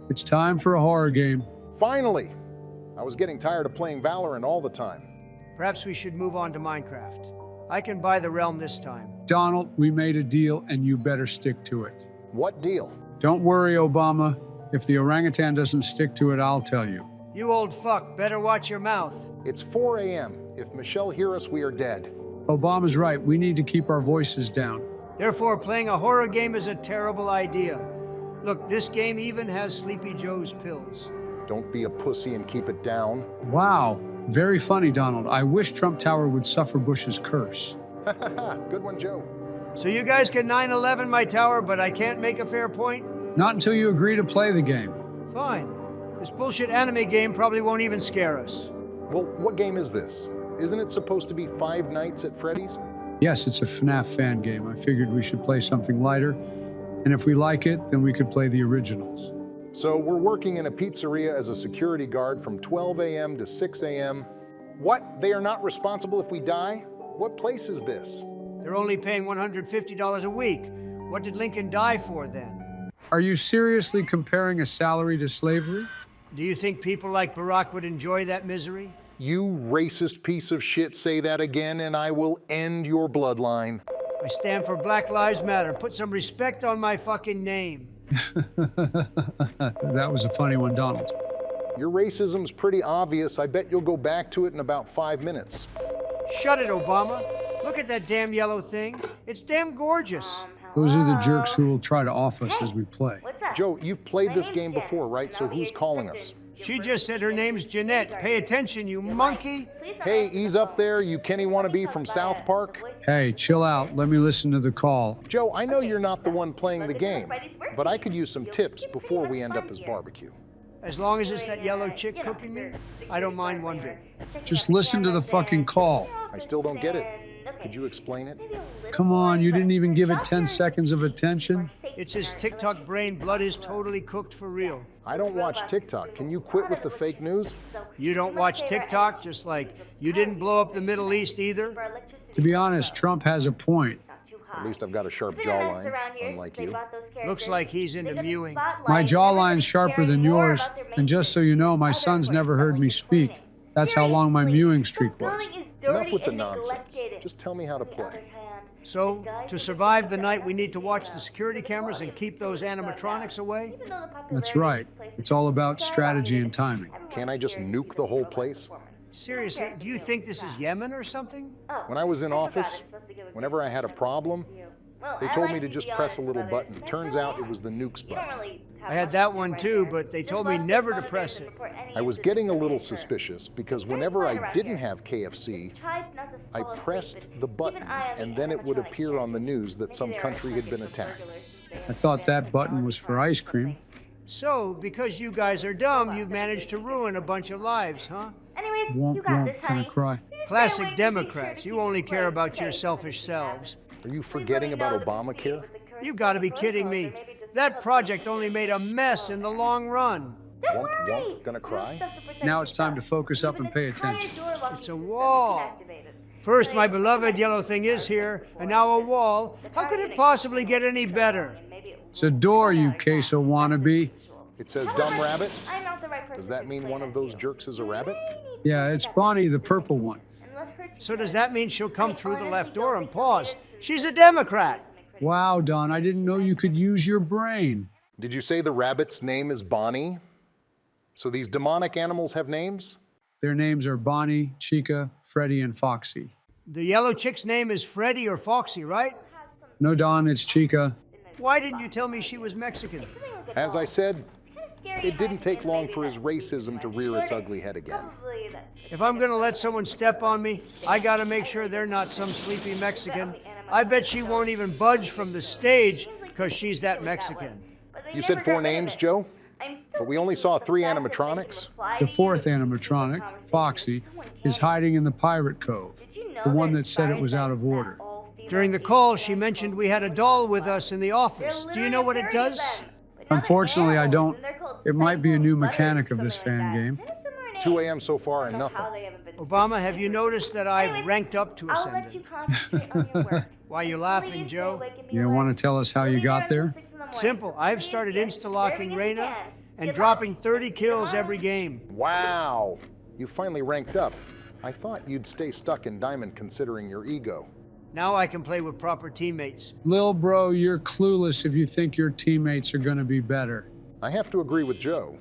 It's time for a horror game. Finally! I was getting tired of playing Valorant all the time. Perhaps we should move on to Minecraft. I can buy the realm this time. Donald, we made a deal and you better stick to it. What deal? Don't worry, Obama. If the orangutan doesn't stick to it, I'll tell you. You old fuck, better watch your mouth. It's 4 a.m. If Michelle hears us, we are dead. Obama's right. We need to keep our voices down. Therefore, playing a horror game is a terrible idea. Look, this game even has Sleepy Joe's pills. Don't be a pussy and keep it down. Wow. Very funny, Donald. I wish Trump Tower would suffer Bush's curse. Good one, Joe. So you guys can 9/11 my tower, but I can't make a fair point? Not until you agree to play the game. Fine. This bullshit anime game probably won't even scare us. Well, what game is this? Isn't it supposed to be Five Nights at Freddy's? Yes, it's a Fnaf fan game. I figured we should play something lighter. And if we like it, then we could play the originals. So we're working in a pizzeria as a security guard from 12 a.m. to 6 a.m. What? They are not responsible if we die? What place is this? They're only paying $150 a week. What did Lincoln die for then? Are you seriously comparing a salary to slavery? Do you think people like Barack would enjoy that misery? You racist piece of shit, say that again and I will end your bloodline. I stand for Black Lives Matter. Put some respect on my fucking name. That was a funny one, Donald. Your racism's pretty obvious. I bet you'll go back to it in about 5 minutes. Shut it, Obama. Look at that damn yellow thing. It's damn gorgeous. Those are the jerks who will try to off us as we play. Joe, you've played this game before, right? So who's calling us? She just said her name's Jeanette. Pay attention, you monkey. Hey, ease up there, you Kenny wannabe from South Park. Hey, chill out. Let me listen to the call. Joe, I know you're not the one playing the game, but I could use some tips before we end up as barbecue. As long as it's that yellow chick cooking me, I don't mind one bit. Just listen to the fucking call. I still don't get it. Could you explain it? Come on, you didn't even give it 10 seconds of attention? It's his TikTok brain. Blood is totally cooked for real. I don't watch TikTok. Can you quit with the fake news? You don't watch TikTok, just like you didn't blow up the Middle East either? To be honest, Trump has a point. At least I've got a sharp jawline, unlike you. Looks like he's into mewing. My jawline's sharper than yours, and just so you know, my son's never heard me speak. That's how long my mewing streak was. Enough with the nonsense. Just tell me how to play. So, to survive the night, we need to watch the security cameras and keep those animatronics away? That's right. It's all about strategy and timing. Can't I just nuke the whole place? Seriously, do you think this is Yemen or something? When I was in office, whenever I had a problem, they told me to just press a little button. Turns out it was the nukes button. I had that one too, but they told me never to press it. I was getting a little suspicious because whenever I didn't have KFC, I pressed the button and then it would appear on the news that some country had been attacked. I thought that button was for ice cream. So, because you guys are dumb, you've managed to ruin a bunch of lives, huh? Womp womp, gonna cry. Classic Democrats. You only care about your selfish selves. Are you forgetting about Obamacare? You've got to be kidding me. That project only made a mess in the long run. Womp womp, gonna cry? Now it's time to focus up and pay attention. It's a wall. First, my beloved yellow thing is here, and now a wall. How could it possibly get any better? It's a door, you queso wannabe. It says dumb rabbit? Does that mean one of those jerks is a rabbit? Yeah, it's Bonnie, the purple one. So does that mean she'll come through the left door and pause? She's a Democrat. Wow, Don, I didn't know you could use your brain. Did you say the rabbit's name is Bonnie? So these demonic animals have names? Their names are Bonnie, Chica, Freddy, and Foxy. The yellow chick's name is Freddy or Foxy, right? No, Don, it's Chica. Why didn't you tell me she was Mexican? As I said, it didn't take long for his racism to rear its ugly head again. If I'm gonna let someone step on me, I gotta make sure they're not some sleepy Mexican. I bet she won't even budge from the stage because she's that Mexican. You said 4 names, Joe? But we only saw 3 animatronics. The 4th animatronic, Foxy, is hiding in the Pirate Cove, the one that said it was out of order. During the call, she mentioned we had a doll with us in the office. Do you know what it does? Unfortunately, I don't. It might be a new mechanic of this fan game. 2 a.m. so far and nothing. Obama, have you noticed that I've ranked up to Ascendant? Why you laughing, Joe? You want to tell us how you got there? Simple. I've started insta-locking Reyna, and dropping 30 kills every game. Wow, you finally ranked up. I thought you'd stay stuck in Diamond considering your ego. Now I can play with proper teammates. Lil bro, you're clueless if you think your teammates are going to be better. I have to agree with Joe.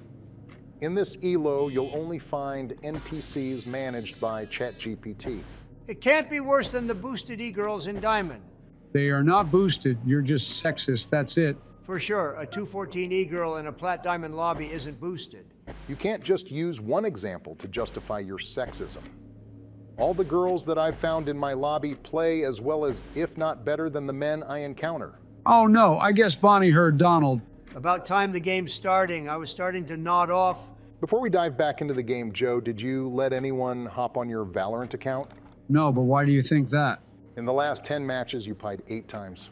In this ELO, you'll only find NPCs managed by ChatGPT. It can't be worse than the boosted e-girls in Diamond. They are not boosted. You're just sexist. That's it. For sure, a 214 e-girl in a Plat Diamond lobby isn't boosted. You can't just use one example to justify your sexism. All the girls that I've found in my lobby play as well as, if not better than the men I encounter. Oh no, I guess Bonnie heard Donald. About time the game's starting. I was starting to nod off. Before we dive back into the game, Joe, did you let anyone hop on your Valorant account? No, but why do you think that? In the last 10 matches, you played 8 times.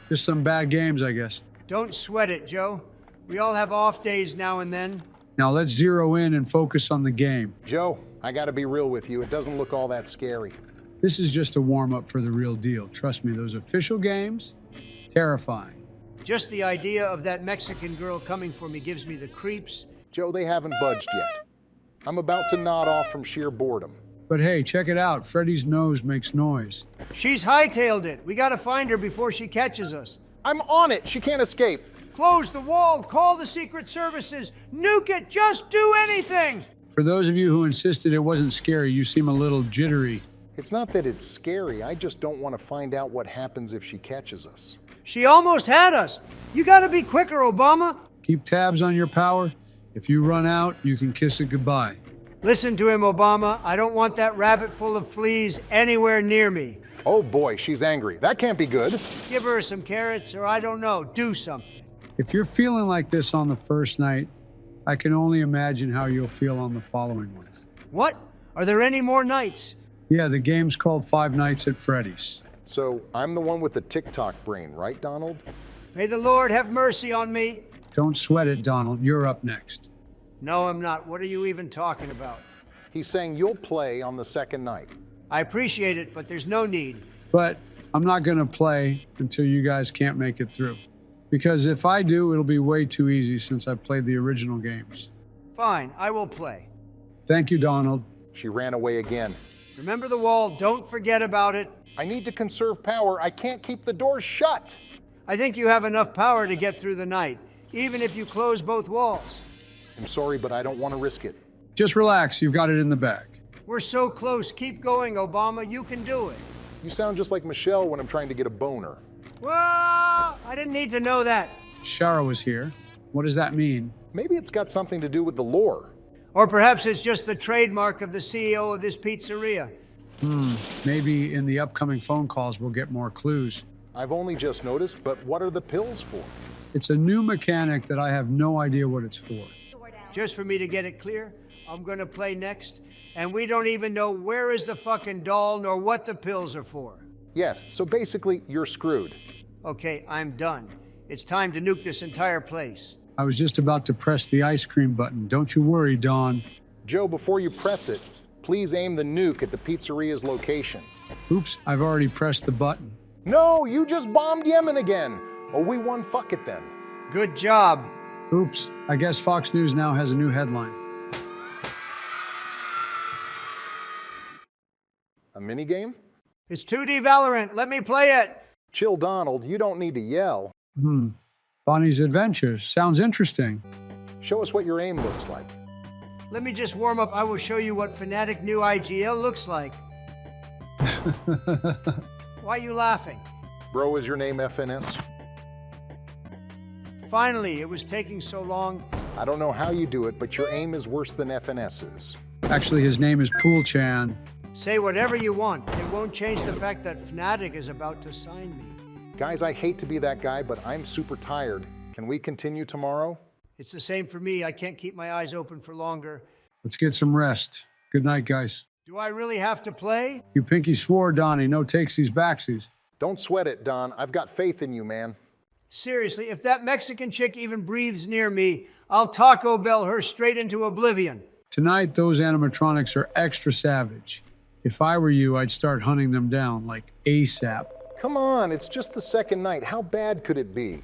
Just some bad games, I guess. Don't sweat it, Joe. We all have off days now and then. Now let's zero in and focus on the game. Joe, I gotta be real with you. It doesn't look all that scary. This is just a warm-up for the real deal. Trust me, those official games, terrifying. Just the idea of that Mexican girl coming for me gives me the creeps. Joe, they haven't budged yet. I'm about to nod off from sheer boredom. But hey, check it out. Freddy's nose makes noise. She's hightailed it. We gotta find her before she catches us. I'm on it. She can't escape. Close the wall, call the Secret Services, nuke it, just do anything! For those of you who insisted it wasn't scary, you seem a little jittery. It's not that it's scary. I just don't want to find out what happens if she catches us. She almost had us. You gotta be quicker, Obama. Keep tabs on your power. If you run out, you can kiss it goodbye. Listen to him, Obama. I don't want that rabbit full of fleas anywhere near me. Oh boy, she's angry. That can't be good. Give her some carrots, or I don't know, do something. If you're feeling like this on the first night, I can only imagine how you'll feel on the following ones. What? Are there any more nights? Yeah, the game's called Five Nights at Freddy's. So I'm the one with the TikTok brain, right, Donald? May the Lord have mercy on me. Don't sweat it, Donald. You're up next. No, I'm not. What are you even talking about? He's saying you'll play on the second night. I appreciate it, but there's no need. But I'm not going to play until you guys can't make it through. Because if I do, it'll be way too easy since I played the original games. Fine, I will play. Thank you, Donald. She ran away again. Remember the wall, don't forget about it. I need to conserve power. I can't keep the doors shut. I think you have enough power to get through the night, even if you close both walls. I'm sorry, but I don't want to risk it. Just relax. You've got it in the bag. We're so close. Keep going, Obama. You can do it. You sound just like Michelle when I'm trying to get a boner. Well, I didn't need to know that. Shara was here. What does that mean? Maybe it's got something to do with the lore. Or perhaps it's just the trademark of the CEO of this pizzeria. Maybe in the upcoming phone calls we'll get more clues. I've only just noticed, but what are the pills for? It's a new mechanic that I have no idea what it's for. Just for me to get it clear, I'm gonna play next, and we don't even know where is the fucking doll nor what the pills are for. Yes, so basically, you're screwed. Okay, I'm done. It's time to nuke this entire place. I was just about to press the ice cream button. Don't you worry, Dawn. Joe, before you press it, please aim the nuke at the pizzeria's location. Oops, I've already pressed the button. No, you just bombed Yemen again. Oh, we won. Fuck it then. Good job. Oops, I guess Fox News now has a new headline. A minigame? It's 2D Valorant. Let me play it. Chill, Donald. You don't need to yell. Bonnie's Adventures. Sounds interesting. Show us what your aim looks like. Let me just warm up. I will show you what Fnatic new IGL looks like. Why are you laughing? Bro, is your name FNS? Finally, it was taking so long. I don't know how you do it, but your aim is worse than FNS's. Actually, his name is Pool Chan. Say whatever you want. It won't change the fact that Fnatic is about to sign me. Guys, I hate to be that guy, but I'm super tired. Can we continue tomorrow? It's the same for me. I can't keep my eyes open for longer. Let's get some rest. Good night, guys. Do I really have to play? You pinky swore, Donnie. No takesies, backsies. Don't sweat it, Don. I've got faith in you, man. Seriously, if that Mexican chick even breathes near me, I'll Taco Bell her straight into oblivion. Tonight, those animatronics are extra savage. If I were you, I'd start hunting them down, like ASAP. Come on, it's just the second night. How bad could it be?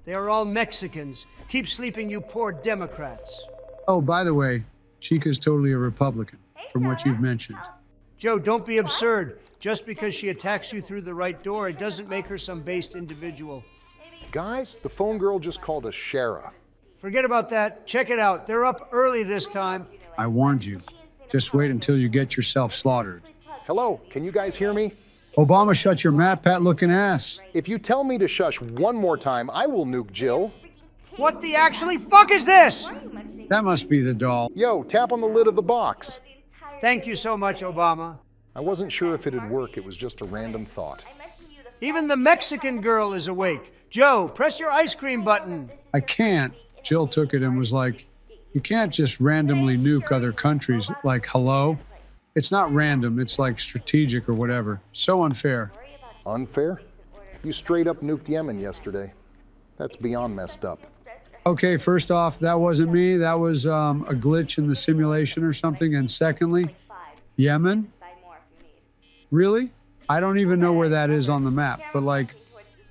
They are all Mexicans. Keep sleeping, you poor Democrats. Oh, by the way, Chica's totally a Republican, from what you've mentioned. Joe, don't be absurd. Just because she attacks you through the right door, it doesn't make her some based individual. Guys, the phone girl just called us Shara. Forget about that. Check it out. They're up early this time. I warned you. Just wait until you get yourself slaughtered. Hello, can you guys hear me? Obama, shut your Matt Pat looking ass. If you tell me to shush one more time, I will nuke Jill. What the actually fuck is this? That must be the doll. Yo, tap on the lid of the box. Thank you so much, Obama. I wasn't sure if it'd work. It was just a random thought. Even the Mexican girl is awake. Joe, press your ice cream button. I can't. Jill took it and was like, you can't just randomly nuke other countries. Like, hello? It's not random. It's like strategic or whatever. So unfair. Unfair? You straight up nuked Yemen yesterday. That's beyond messed up. Okay, first off, that wasn't me. That was a glitch in the simulation or something. And secondly, Yemen? Really? I don't even know where that is on the map. But like,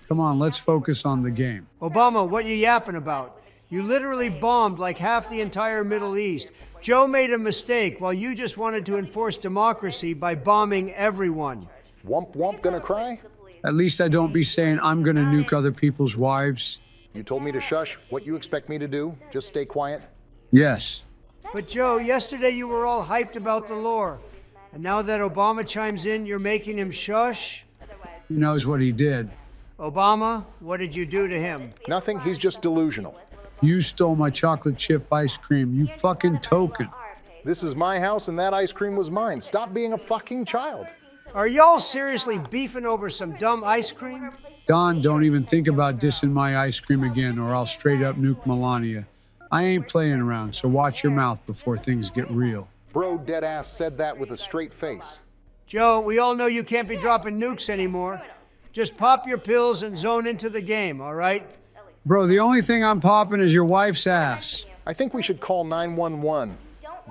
come on, let's focus on the game. Obama, what you yapping about? You literally bombed like half the entire Middle East. Joe made a mistake while you just wanted to enforce democracy by bombing everyone. Womp womp gonna cry? At least I don't be saying I'm gonna nuke other people's wives. You told me to shush. What you expect me to do? Just stay quiet? Yes. But Joe, yesterday you were all hyped about the lore. And now that Obama chimes in, you're making him shush? He knows what he did. Obama, what did you do to him? Nothing, he's just delusional. You stole my chocolate chip ice cream, you fucking token. This is my house and that ice cream was mine. Stop being a fucking child. Are y'all seriously beefing over some dumb ice cream? Don, don't even think about dissing my ice cream again or I'll straight up nuke Melania. I ain't playing around, so watch your mouth before things get real. Bro deadass said that with a straight face. Joe, we all know you can't be dropping nukes anymore. Just pop your pills and zone into the game, all right? Bro, the only thing I'm popping is your wife's ass. I think we should call 911.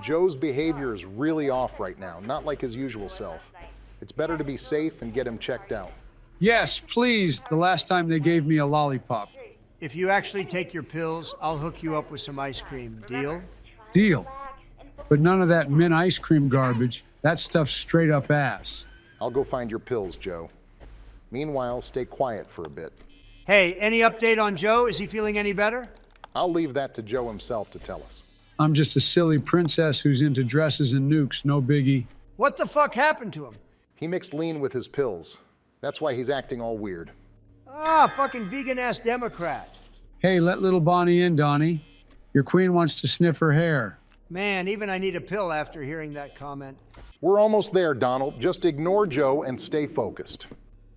Joe's behavior is really off right now, not like his usual self. It's better to be safe and get him checked out. Yes, please, the last time they gave me a lollipop. If you actually take your pills, I'll hook you up with some ice cream. Deal? Deal. But none of that mint ice cream garbage. That stuff's straight up ass. I'll go find your pills, Joe. Meanwhile, stay quiet for a bit. Hey, any update on Joe? Is he feeling any better? I'll leave that to Joe himself to tell us. I'm just a silly princess who's into dresses and nukes, no biggie. What the fuck happened to him? He mixed lean with his pills. That's why he's acting all weird. Ah, fucking vegan-ass Democrat. Hey, let little Bonnie in, Donnie. Your queen wants to sniff her hair. Man, even I need a pill after hearing that comment. We're almost there, Donald. Just ignore Joe and stay focused.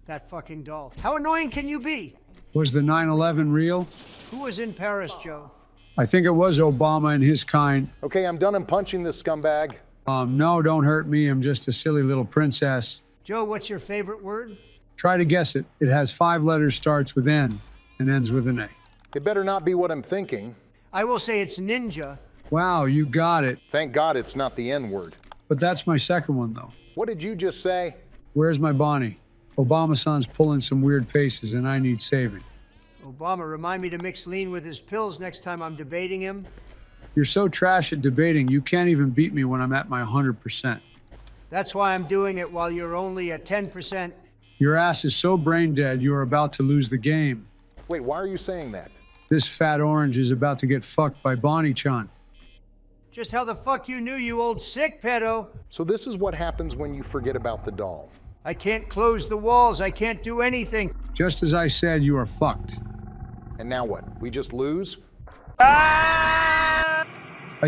That fucking doll. How annoying can you be? Was the 9/11 real? Who was in Paris, Joe? I think it was Obama and his kind. Okay, I'm done punching this scumbag. No, don't hurt me. I'm just a silly little princess. Joe, what's your favorite word? Try to guess it. It has 5 letters, starts with N, and ends with an A. It better not be what I'm thinking. I will say it's ninja. Wow, you got it. Thank God it's not the N-word. But that's my second one, though. What did you just say? Where's my Bonnie? Obama-san's pulling some weird faces, and I need saving. Obama, remind me to mix lean with his pills next time I'm debating him. You're so trash at debating, you can't even beat me when I'm at my 100%. That's why I'm doing it while you're only at 10%. Your ass is so brain dead, you are about to lose the game. Wait, why are you saying that? This fat orange is about to get fucked by Bonnie-chan. Just how the fuck you knew, you old sick pedo? So this is what happens when you forget about the doll. I can't close the walls. I can't do anything. Just as I said, you are fucked. And now what? We just lose? I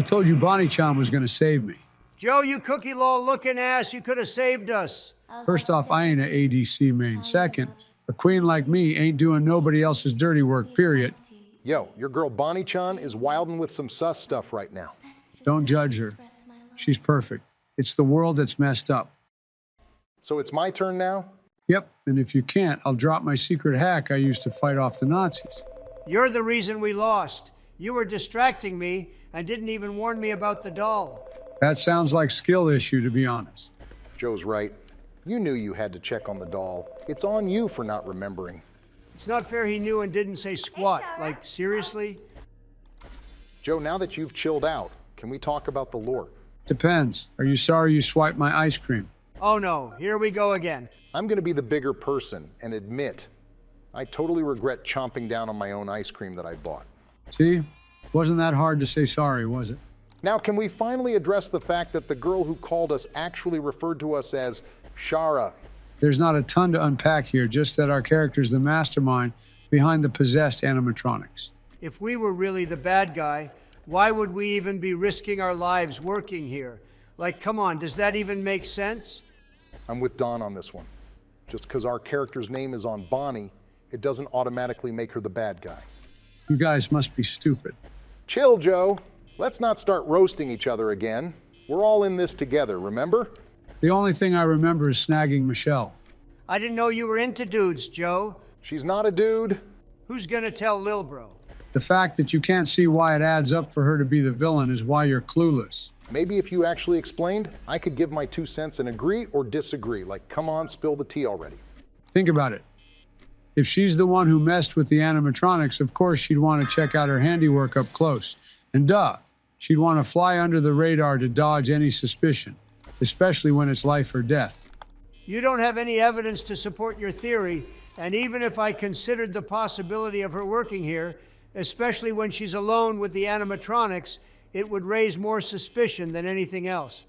told you Bonnie-chan was gonna save me. Joe, you cookie law looking ass, you could have saved us. First off, I ain't an ADC main. Second, a queen like me ain't doing nobody else's dirty work, period. Yo, your girl Bonnie-chan is wildin' with some sus stuff right now. Don't judge her. She's perfect. It's the world that's messed up. So it's my turn now? Yep, and if you can't, I'll drop my secret hack I used to fight off the Nazis. You're the reason we lost. You were distracting me and didn't even warn me about the doll. That sounds like skill issue, to be honest. Joe's right. You knew you had to check on the doll. It's on you for not remembering. It's not fair he knew and didn't say squat. Like, seriously? Joe, now that you've chilled out, can we talk about the lore? Depends. Are you sorry you swiped my ice cream? Oh no, here we go again. I'm going to be the bigger person and admit I totally regret chomping down on my own ice cream that I bought. See? Wasn't that hard to say sorry, was it? Now, can we finally address the fact that the girl who called us actually referred to us as Shara? There's not a ton to unpack here, just that our character's the mastermind behind the possessed animatronics. If we were really the bad guy, why would we even be risking our lives working here? Like, come on, does that even make sense? I'm with Don on this one. Just because our character's name is on Bonnie, it doesn't automatically make her the bad guy. You guys must be stupid. Chill, Joe. Let's not start roasting each other again. We're all in this together, remember? The only thing I remember is snagging Michelle. I didn't know you were into dudes, Joe. She's not a dude. Who's gonna tell Lil Bro? The fact that you can't see why it adds up for her to be the villain is why you're clueless. Maybe if you actually explained, I could give my 2 cents and agree or disagree. Like, come on, spill the tea already. Think about it. If she's the one who messed with the animatronics, of course she'd want to check out her handiwork up close. And duh, she'd want to fly under the radar to dodge any suspicion, especially when it's life or death. You don't have any evidence to support your theory, and even if I considered the possibility of her working here, especially when she's alone with the animatronics, it would raise more suspicion than anything else.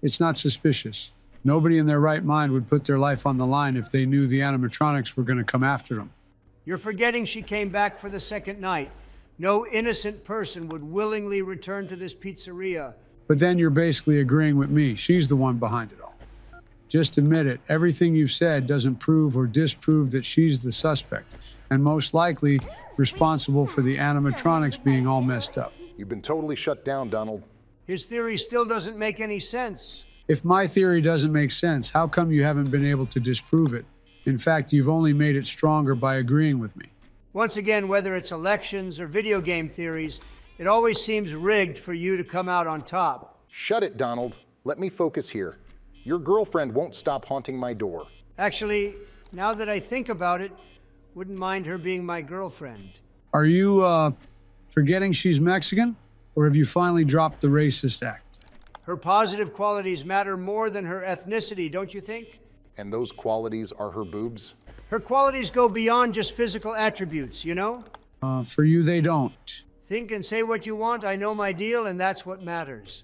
It's not suspicious. Nobody in their right mind would put their life on the line if they knew the animatronics were going to come after them. You're forgetting she came back for the second night. No innocent person would willingly return to this pizzeria. But then you're basically agreeing with me. She's the one behind it all. Just admit it. Everything you've said doesn't prove or disprove that she's the suspect, and most likely responsible for the animatronics being all messed up. You've been totally shut down, Donald. His theory still doesn't make any sense. If my theory doesn't make sense, how come you haven't been able to disprove it? In fact, you've only made it stronger by agreeing with me. Once again, whether it's elections or video game theories, it always seems rigged for you to come out on top. Shut it, Donald. Let me focus here. Your girlfriend won't stop haunting my door. Actually, now that I think about it, wouldn't mind her being my girlfriend. Are you, forgetting she's Mexican? Or have you finally dropped the racist act? Her positive qualities matter more than her ethnicity, don't you think? And those qualities are her boobs? Her qualities go beyond just physical attributes, you know? For you, they don't. Think and say what you want, I know my deal, and that's what matters.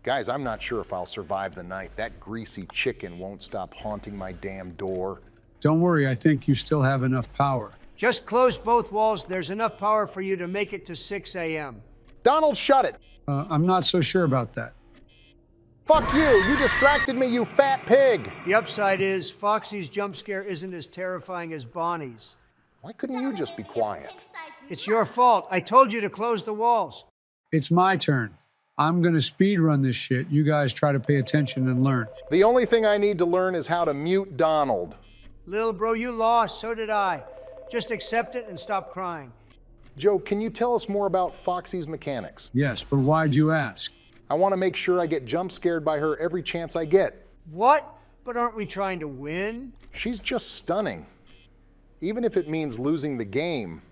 Guys, I'm not sure if I'll survive the night. That greasy chicken won't stop haunting my damn door. Don't worry, I think you still have enough power. Just close both walls, there's enough power for you to make it to 6 a.m. Donald, shut it! I'm not so sure about that. Fuck you! You distracted me, you fat pig! The upside is, Foxy's jump scare isn't as terrifying as Bonnie's. Why couldn't you just be quiet? It's your fault. I told you to close the walls. It's my turn. I'm gonna speed run this shit. You guys try to pay attention and learn. The only thing I need to learn is how to mute Donald. Lil bro, you lost, so did I. Just accept it and stop crying. Joe, can you tell us more about Foxy's mechanics? Yes, but why'd you ask? I want to make sure I get jump scared by her every chance I get. What? But aren't we trying to win? She's just stunning. Even if it means losing the game,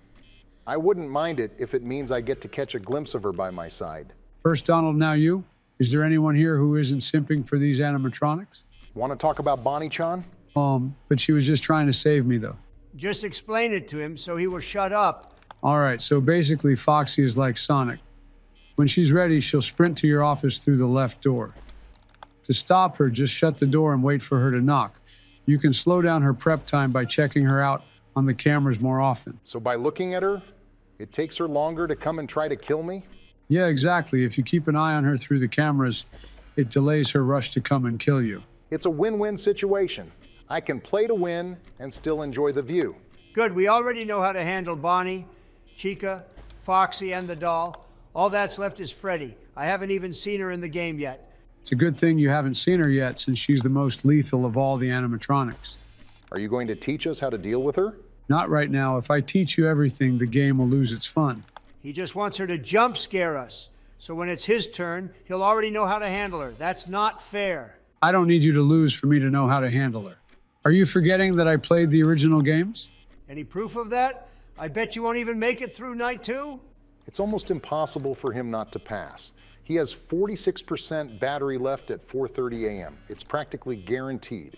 I wouldn't mind it if it means I get to catch a glimpse of her by my side. First Donald, now you. Is there anyone here who isn't simping for these animatronics? Want to talk about Bonnie-chan? But she was just trying to save me, though. Just explain it to him so he will shut up. All right, so basically Foxy is like Sonic. When she's ready, she'll sprint to your office through the left door. To stop her, just shut the door and wait for her to knock. You can slow down her prep time by checking her out on the cameras more often. So by looking at her, it takes her longer to come and try to kill me? Yeah, exactly. If you keep an eye on her through the cameras, it delays her rush to come and kill you. It's a win-win situation. I can play to win and still enjoy the view. Good, we already know how to handle Bonnie, Chica, Foxy, and the doll. All that's left is Freddy. I haven't even seen her in the game yet. It's a good thing you haven't seen her yet, since she's the most lethal of all the animatronics. Are you going to teach us how to deal with her? Not right now. If I teach you everything, the game will lose its fun. He just wants her to jump scare us. So when it's his turn, he'll already know how to handle her. That's not fair. I don't need you to lose for me to know how to handle her. Are you forgetting that I played the original games? Any proof of that? I bet you won't even make it through night 2. It's almost impossible for him not to pass. He has 46% battery left at 4:30 a.m. It's practically guaranteed.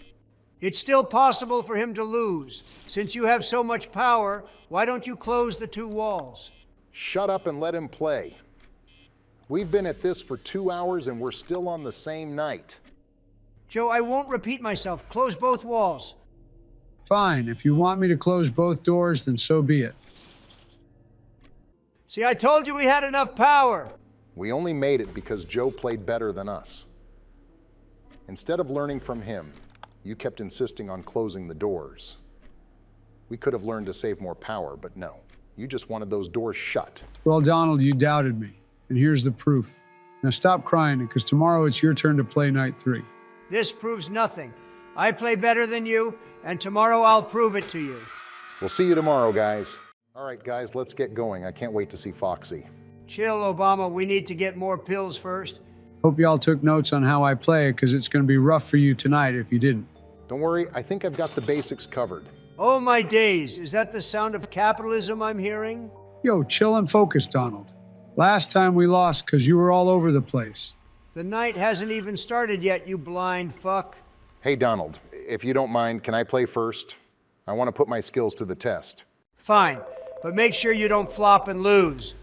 It's still possible for him to lose. Since you have so much power, why don't you close the 2 walls? Shut up and let him play. We've been at this for 2 hours and we're still on the same night. Joe, I won't repeat myself. Close both walls. Fine. If you want me to close both doors, then so be it. See, I told you we had enough power. We only made it because Joe played better than us. Instead of learning from him, you kept insisting on closing the doors. We could have learned to save more power, but no. You just wanted those doors shut. Well, Donald, you doubted me. And here's the proof. Now stop crying, because tomorrow it's your turn to play night 3. This proves nothing. I play better than you, and tomorrow I'll prove it to you. We'll see you tomorrow, guys. All right, guys, let's get going. I can't wait to see Foxy. Chill, Obama. We need to get more pills first. Hope y'all took notes on how I play, because it's going to be rough for you tonight if you didn't. Don't worry, I think I've got the basics covered. Oh, my days. Is that the sound of capitalism I'm hearing? Yo, chill and focus, Donald. Last time we lost because you were all over the place. The night hasn't even started yet, you blind fuck. Hey, Donald, if you don't mind, can I play first? I want to put my skills to the test. Fine, but make sure you don't flop and lose.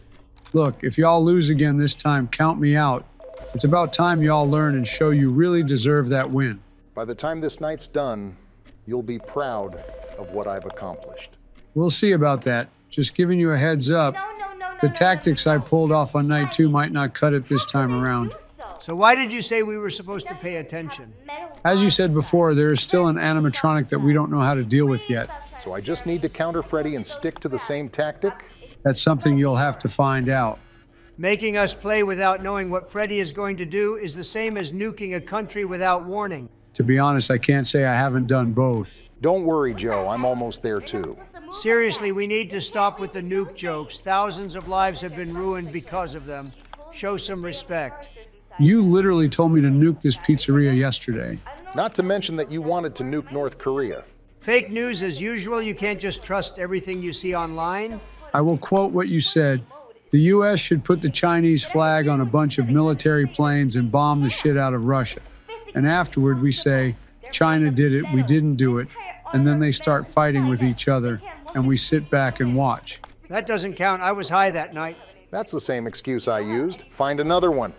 Look, if y'all lose again this time, count me out. It's about time y'all learn and show you really deserve that win. By the time this night's done, you'll be proud of what I've accomplished. We'll see about that. Just giving you a heads up. The tactics I pulled off on night 2 might not cut it this time around. So why did you say we were supposed to pay attention? As you said before, there is still an animatronic that we don't know how to deal with yet. So I just need to counter Freddy and stick to the same tactic? That's something you'll have to find out. Making us play without knowing what Freddy is going to do is the same as nuking a country without warning. To be honest, I can't say I haven't done both. Don't worry, Joe. I'm almost there, too. Seriously, we need to stop with the nuke jokes. Thousands of lives have been ruined because of them. Show some respect. You literally told me to nuke this pizzeria yesterday. Not to mention that you wanted to nuke North Korea. Fake news as usual. You can't just trust everything you see online. I will quote what you said. The U.S. should put the Chinese flag on a bunch of military planes and bomb the shit out of Russia. And afterward we say, China did it, we didn't do it. And then they start fighting with each other, and we sit back and watch. That doesn't count. I was high that night. That's the same excuse I used. Find another one.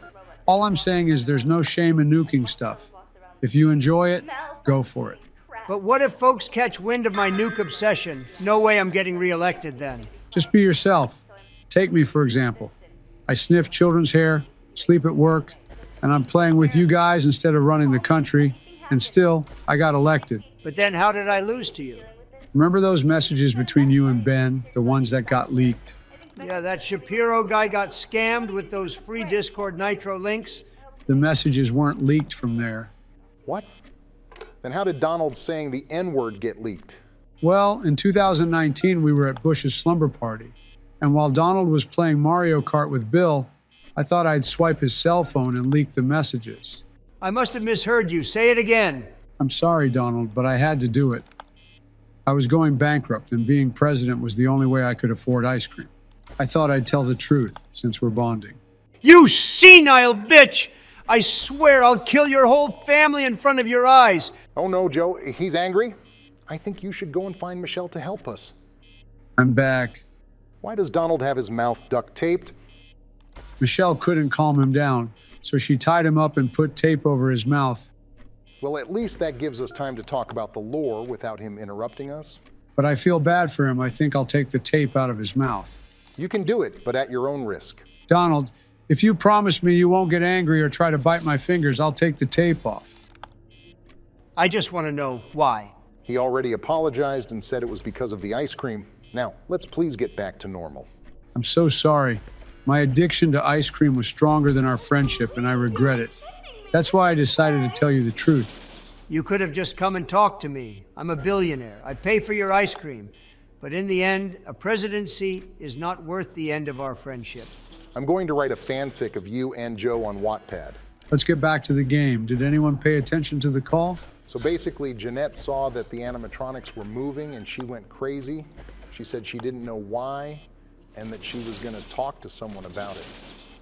All I'm saying is there's no shame in nuking stuff. If you enjoy it, go for it. But what if folks catch wind of my nuke obsession? No way I'm getting reelected then. Just be yourself. Take me, for example. I sniff children's hair, sleep at work, and I'm playing with you guys instead of running the country, and still, I got elected. But then how did I lose to you? Remember those messages between you and Ben, the ones that got leaked? Yeah, that Shapiro guy got scammed with those free Discord Nitro links. The messages weren't leaked from there. What? Then how did Donald saying the N-word get leaked? Well, in 2019, we were at Bush's slumber party. And while Donald was playing Mario Kart with Bill, I thought I'd swipe his cell phone and leak the messages. I must have misheard you. Say it again. I'm sorry, Donald, but I had to do it. I was going bankrupt, and being president was the only way I could afford ice cream. I thought I'd tell the truth, since we're bonding. You senile bitch! I swear I'll kill your whole family in front of your eyes. Oh no, Joe, he's angry? I think you should go and find Michelle to help us. I'm back. Why does Donald have his mouth duct taped? Michelle couldn't calm him down, so she tied him up and put tape over his mouth. Well, at least that gives us time to talk about the lore without him interrupting us. But I feel bad for him. I think I'll take the tape out of his mouth. You can do it, but at your own risk. Donald, if you promise me you won't get angry or try to bite my fingers, I'll take the tape off. I just want to know why. He already apologized and said it was because of the ice cream. Now, let's please get back to normal. I'm so sorry. My addiction to ice cream was stronger than our friendship, and I regret it. That's why I decided to tell you the truth. You could have just come and talked to me. I'm a billionaire. I pay for your ice cream. But in the end, a presidency is not worth the end of our friendship. I'm going to write a fanfic of you and Joe on Wattpad. Let's get back to the game. Did anyone pay attention to the call? So basically, Jeanette saw that the animatronics were moving and she went crazy. She said she didn't know why and that she was going to talk to someone about it.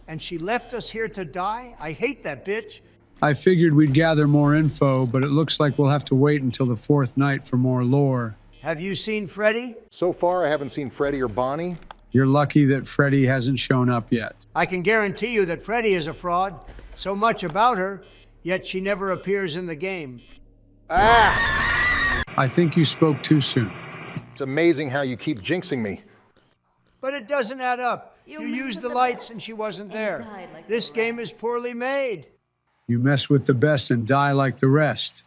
And she left us here to die? I hate that bitch. I figured we'd gather more info, but it looks like we'll have to wait until the fourth night for more lore. Have you seen Freddy? So far, I haven't seen Freddie or Bonnie. You're lucky that Freddy hasn't shown up yet. I can guarantee you that Freddy is a fraud. So much about her, yet she never appears in the game. I think you spoke too soon. It's amazing how you keep jinxing me. But it doesn't add up. You used the lights and she wasn't there. This game is poorly made. You mess with the best and die like the rest.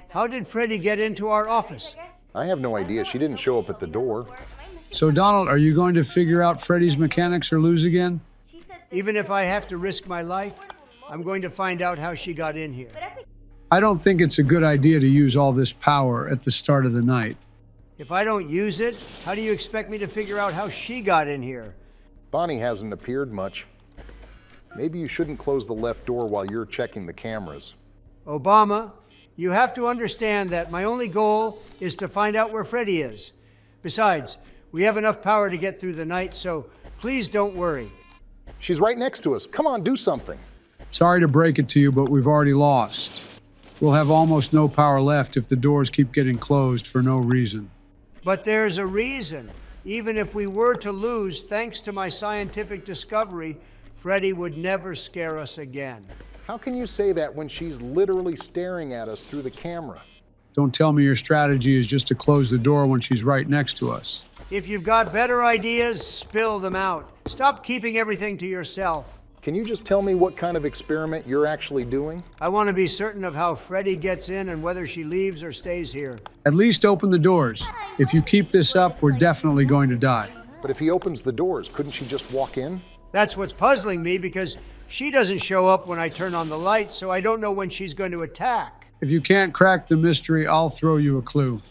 How did Freddy get into our office? I have no idea. She didn't show up at the door. So, Donald, are you going to figure out Freddy's mechanics or lose again? Even if I have to risk my life, I'm going to find out how she got in here. I don't think it's a good idea to use all this power at the start of the night. If I don't use it, how do you expect me to figure out how she got in here? Bonnie hasn't appeared much. Maybe you shouldn't close the left door while you're checking the cameras. Obama, you have to understand that my only goal is to find out where Freddy is. Besides, we have enough power to get through the night, so please don't worry. She's right next to us. Come on, do something. Sorry to break it to you, but we've already lost. We'll have almost no power left if the doors keep getting closed for no reason. But there's a reason. Even if we were to lose, thanks to my scientific discovery, Freddy would never scare us again. How can you say that when she's literally staring at us through the camera? Don't tell me your strategy is just to close the door when she's right next to us. If you've got better ideas, spill them out. Stop keeping everything to yourself. Can you just tell me what kind of experiment you're actually doing? I want to be certain of how Freddy gets in and whether she leaves or stays here. At least open the doors. If you keep this up, we're definitely going to die. But if he opens the doors, couldn't she just walk in? That's what's puzzling me because she doesn't show up when I turn on the light, so I don't know when she's going to attack. If you can't crack the mystery, I'll throw you a clue.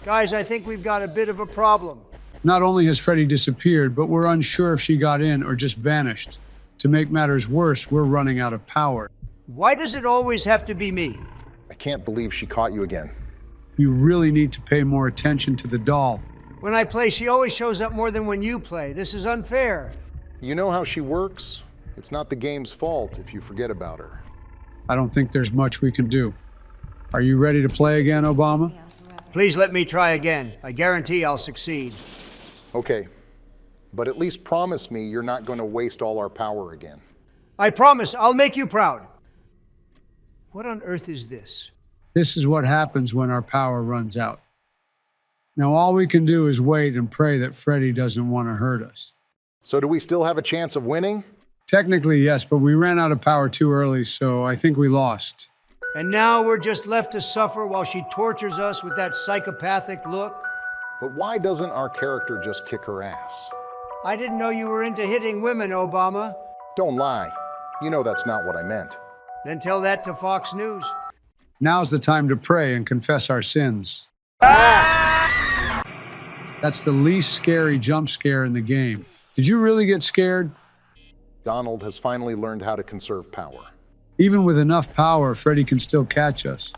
Guys, I think we've got a bit of a problem. Not only has Freddy disappeared, but we're unsure if she got in or just vanished. To make matters worse, we're running out of power. Why does it always have to be me? I can't believe she caught you again. You really need to pay more attention to the doll. When I play, she always shows up more than when you play. This is unfair. You know how she works? It's not the game's fault if you forget about her. I don't think there's much we can do. Are you ready to play again, Obama? Please let me try again. I guarantee I'll succeed. Okay, but at least promise me you're not going to waste all our power again. I promise I'll make you proud. What on earth is this? This is what happens when our power runs out. Now all we can do is wait and pray that Freddy doesn't want to hurt us. So do we still have a chance of winning? Technically, yes, but we ran out of power too early, so I think we lost. And now we're just left to suffer while she tortures us with that psychopathic look? But why doesn't our character just kick her ass? I didn't know you were into hitting women, Obama. Don't lie. You know that's not what I meant. Then tell that to Fox News. Now's the time to pray and confess our sins. That's the least scary jump scare in the game. Did you really get scared? Donald has finally learned how to conserve power. Even with enough power, Freddy can still catch us.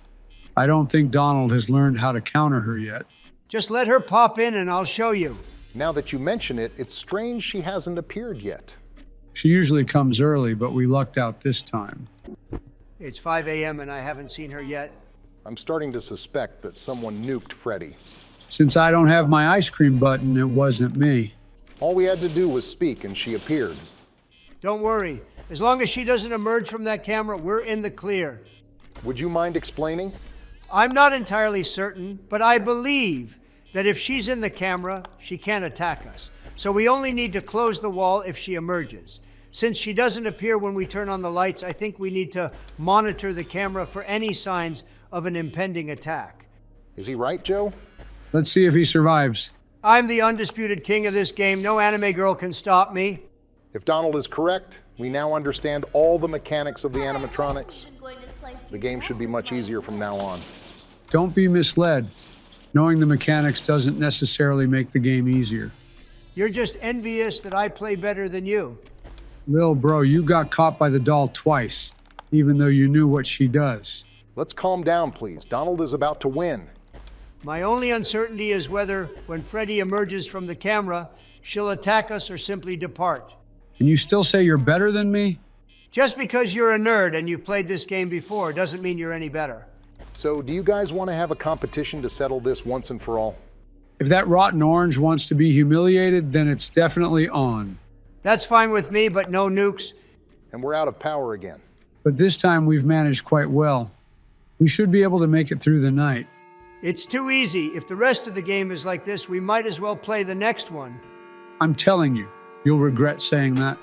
I don't think Donald has learned how to counter her yet. Just let her pop in and I'll show you. Now that you mention it, it's strange she hasn't appeared yet. She usually comes early, but we lucked out this time. It's 5 a.m. and I haven't seen her yet. I'm starting to suspect that someone nuked Freddy. Since I don't have my ice cream button, it wasn't me. All we had to do was speak and she appeared. Don't worry. As long as she doesn't emerge from that camera, we're in the clear. Would you mind explaining? I'm not entirely certain, but I believe that if she's in the camera, she can't attack us. So we only need to close the wall if she emerges. Since she doesn't appear when we turn on the lights, I think we need to monitor the camera for any signs of an impending attack. Is he right, Joe? Let's see if he survives. I'm the undisputed king of this game. No anime girl can stop me. If Donald is correct, we now understand all the mechanics of the animatronics. The game should be much easier from now on. Don't be misled. Knowing the mechanics doesn't necessarily make the game easier. You're just envious that I play better than you. Lil bro, you got caught by the doll twice, even though you knew what she does. Let's calm down, please. Donald is about to win. My only uncertainty is whether, when Freddy emerges from the camera, she'll attack us or simply depart. And you still say you're better than me? Just because you're a nerd and you've played this game before doesn't mean you're any better. So, do you guys want to have a competition to settle this once and for all? If that rotten orange wants to be humiliated, then it's definitely on. That's fine with me, but no nukes. And we're out of power again. But this time we've managed quite well. We should be able to make it through the night. It's too easy. If the rest of the game is like this, we might as well play the next one. I'm telling you, you'll regret saying that.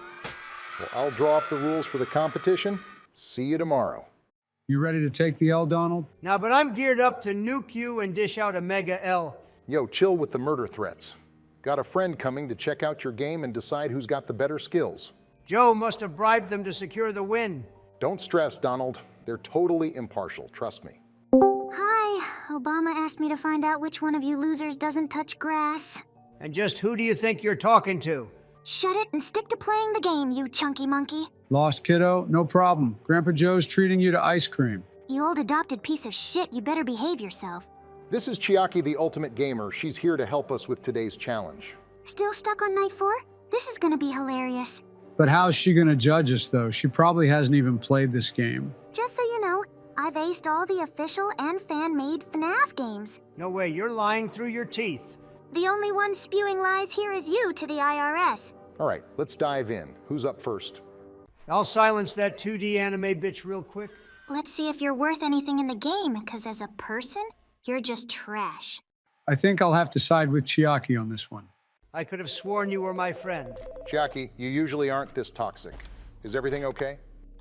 Well, I'll draw up the rules for the competition. See you tomorrow. You ready to take the L, Donald? Now, but I'm geared up to nuke you and dish out a mega L. Yo, chill with the murder threats. Got a friend coming to check out your game and decide who's got the better skills. Joe must have bribed them to secure the win. Don't stress, Donald. They're totally impartial, trust me. Hi, Obama asked me to find out which one of you losers doesn't touch grass. And just who do you think you're talking to? Shut it and stick to playing the game, you chunky monkey. Lost, kiddo? No problem. Grandpa Joe's treating you to ice cream. You old adopted piece of shit, you better behave yourself. This is Chiaki, the ultimate gamer. She's here to help us with today's challenge. Still stuck on night 4? This is gonna be hilarious. But how's she gonna judge us, though? She probably hasn't even played this game. Just so you know, I've aced all the official and fan-made FNAF games. No way, you're lying through your teeth. The only one spewing lies here is you to the IRS. All right, let's dive in. Who's up first? I'll silence that 2D anime bitch real quick. Let's see if you're worth anything in the game, because as a person, you're just trash. I think I'll have to side with Chiaki on this one. I could have sworn you were my friend. Chiaki, you usually aren't this toxic. Is everything okay?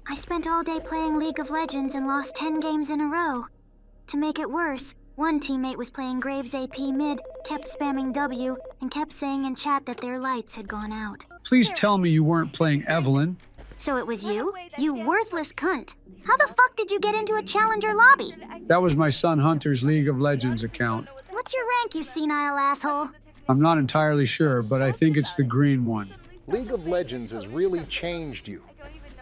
I spent all day playing League of Legends and lost 10 games in a row. To make it worse, one teammate was playing Graves AP mid, kept spamming W, and kept saying in chat that their lights had gone out. Please tell me you weren't playing Evelyn. So it was you? You worthless cunt. How the fuck did you get into a challenger lobby? That was my son Hunter's League of Legends account. What's your rank, you senile asshole? I'm not entirely sure, but I think it's the green one. League of Legends has really changed you.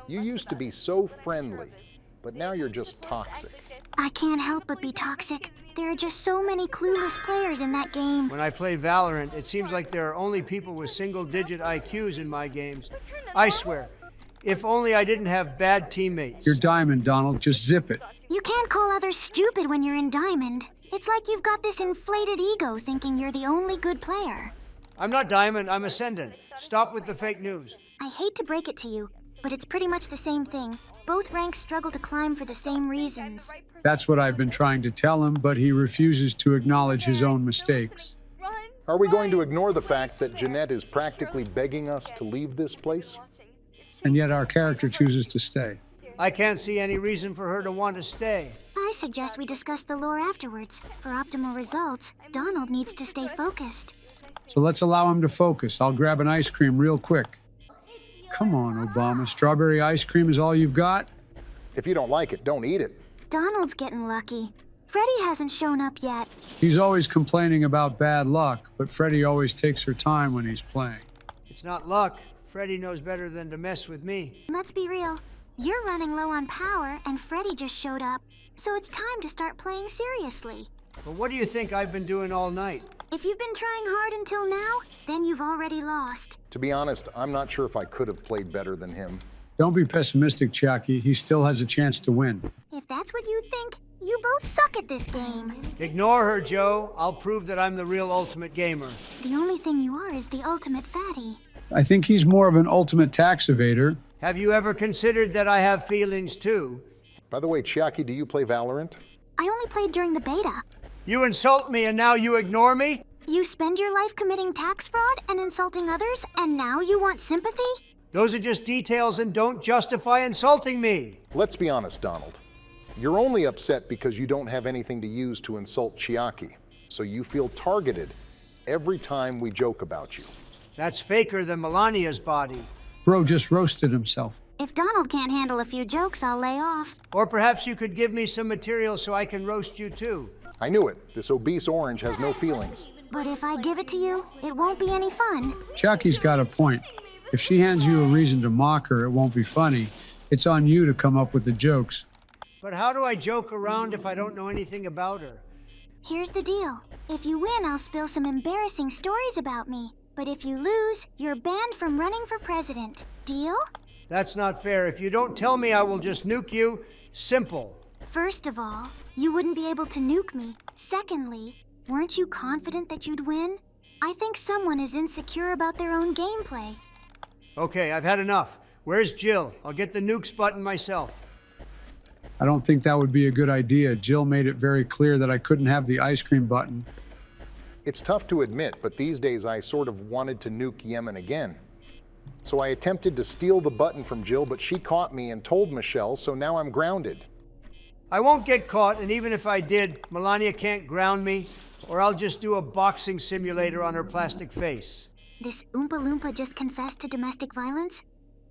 You used to be so friendly, but now you're just toxic. I can't help but be toxic. There are just so many clueless players in that game. When I play Valorant, it seems like there are only people with single-digit IQs in my games. I swear, if only I didn't have bad teammates. You're Diamond, Donald. Just zip it. You can't call others stupid when you're in Diamond. It's like you've got this inflated ego thinking you're the only good player. I'm not Diamond, I'm Ascendant. Stop with the fake news. I hate to break it to you, but it's pretty much the same thing. Both ranks struggle to climb for the same reasons. That's what I've been trying to tell him, but he refuses to acknowledge his own mistakes. Are we going to ignore the fact that Jeanette is practically begging us to leave this place? And yet our character chooses to stay. I can't see any reason for her to want to stay. I suggest we discuss the lore afterwards. For optimal results, Donald needs to stay focused. So let's allow him to focus. I'll grab an ice cream real quick. Come on, Obama. Strawberry ice cream is all you've got? If you don't like it, don't eat it. Donald's getting lucky. Freddy hasn't shown up yet. He's always complaining about bad luck, but Freddy always takes her time when he's playing. It's not luck. Freddy knows better than to mess with me. Let's be real. You're running low on power, and Freddy just showed up. So it's time to start playing seriously. But what do you think I've been doing all night? If you've been trying hard until now, then you've already lost. To be honest, I'm not sure if I could have played better than him. Don't be pessimistic, Chiaki. He still has a chance to win. If that's what you think, you both suck at this game. Ignore her, Joe. I'll prove that I'm the real ultimate gamer. The only thing you are is the ultimate fatty. I think he's more of an ultimate tax evader. Have you ever considered that I have feelings too? By the way, Chiaki, do you play Valorant? I only played during the beta. You insult me and now you ignore me? You spend your life committing tax fraud and insulting others, and now you want sympathy? Those are just details and don't justify insulting me. Let's be honest, Donald. You're only upset because you don't have anything to use to insult Chiaki, so you feel targeted every time we joke about you. That's faker than Melania's body. Bro just roasted himself. If Donald can't handle a few jokes, I'll lay off. Or perhaps you could give me some material so I can roast you too. I knew it. This obese orange has no feelings. But if I give it to you, it won't be any fun. Chiaki's got a point. If she hands you a reason to mock her, it won't be funny. It's on you to come up with the jokes. But how do I joke around if I don't know anything about her? Here's the deal. If you win, I'll spill some embarrassing stories about me. But if you lose, you're banned from running for president. Deal? That's not fair. If you don't tell me, I will just nuke you. Simple. First of all, you wouldn't be able to nuke me. Secondly, weren't you confident that you'd win? I think someone is insecure about their own gameplay. Okay, I've had enough. Where's Jill? I'll get the nukes button myself. I don't think that would be a good idea. Jill made it very clear that I couldn't have the ice cream button. It's tough to admit, but these days I sort of wanted to nuke Yemen again. So I attempted to steal the button from Jill, but she caught me and told Michelle, so now I'm grounded. I won't get caught, and even if I did, Melania can't ground me, or I'll just do a boxing simulator on her plastic face. This Oompa Loompa just confessed to domestic violence?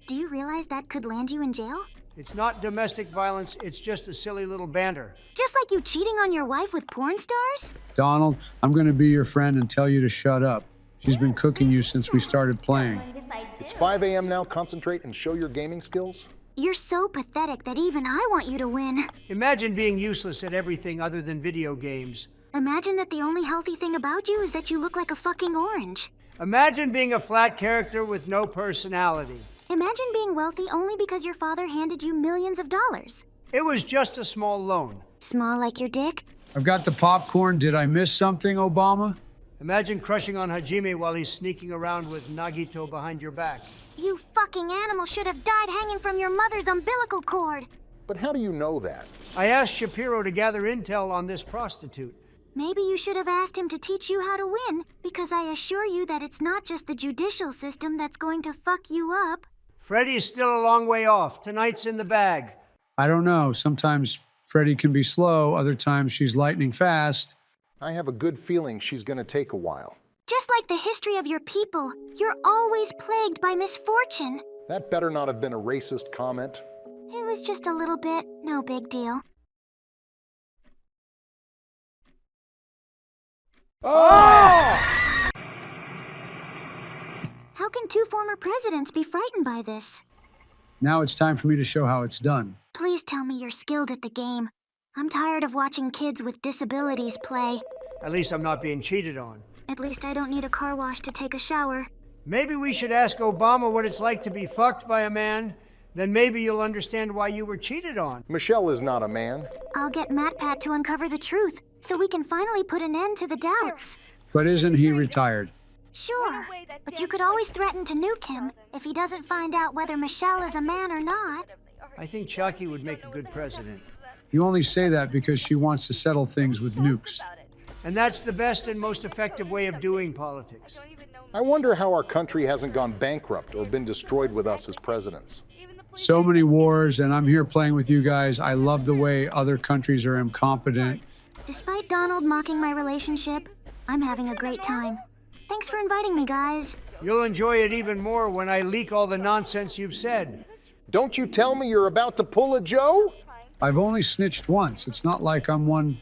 Do you realize that could land you in jail? It's not domestic violence, it's just a silly little banter. Just like you cheating on your wife with porn stars? Donald, I'm going to be your friend and tell you to shut up. She's been cooking you since we started playing. It's 5 a.m. now. Concentrate and show your gaming skills. You're so pathetic that even I want you to win. Imagine being useless at everything other than video games. Imagine that the only healthy thing about you is that you look like a fucking orange. Imagine being a flat character with no personality. Imagine being wealthy only because your father handed you millions of dollars. It was just a small loan. Small like your dick? I've got the popcorn. Did I miss something, Obama? Imagine crushing on Hajime while he's sneaking around with Nagito behind your back. You fucking animal should have died hanging from your mother's umbilical cord. But how do you know that? I asked Shapiro to gather intel on this prostitute. Maybe you should have asked him to teach you how to win, because I assure you that it's not just the judicial system that's going to fuck you up. Freddy's still a long way off. Tonight's in the bag. I don't know. Sometimes Freddie can be slow. Other times she's lightning fast. I have a good feeling she's going to take a while. Just like the history of your people, you're always plagued by misfortune. That better not have been a racist comment. It was just a little bit, no big deal. Oh! How can two former presidents be frightened by this? Now it's time for me to show how it's done. Please tell me you're skilled at the game. I'm tired of watching kids with disabilities play. At least I'm not being cheated on. At least I don't need a car wash to take a shower. Maybe we should ask Obama what it's like to be fucked by a man. Then maybe you'll understand why you were cheated on. Michelle is not a man. I'll get MatPat to uncover the truth, so we can finally put an end to the doubts. But isn't he retired? Sure, but you could always threaten to nuke him if he doesn't find out whether Michelle is a man or not. I think Chucky would make a good president. You only say that because she wants to settle things with nukes. And that's the best and most effective way of doing politics. I wonder how our country hasn't gone bankrupt or been destroyed with us as presidents. So many wars, and I'm here playing with you guys. I love the way other countries are incompetent. Despite Donald mocking my relationship, I'm having a great time. Thanks for inviting me, guys. You'll enjoy it even more when I leak all the nonsense you've said. Don't you tell me you're about to pull a Joe? I've only snitched once. It's not like I'm one.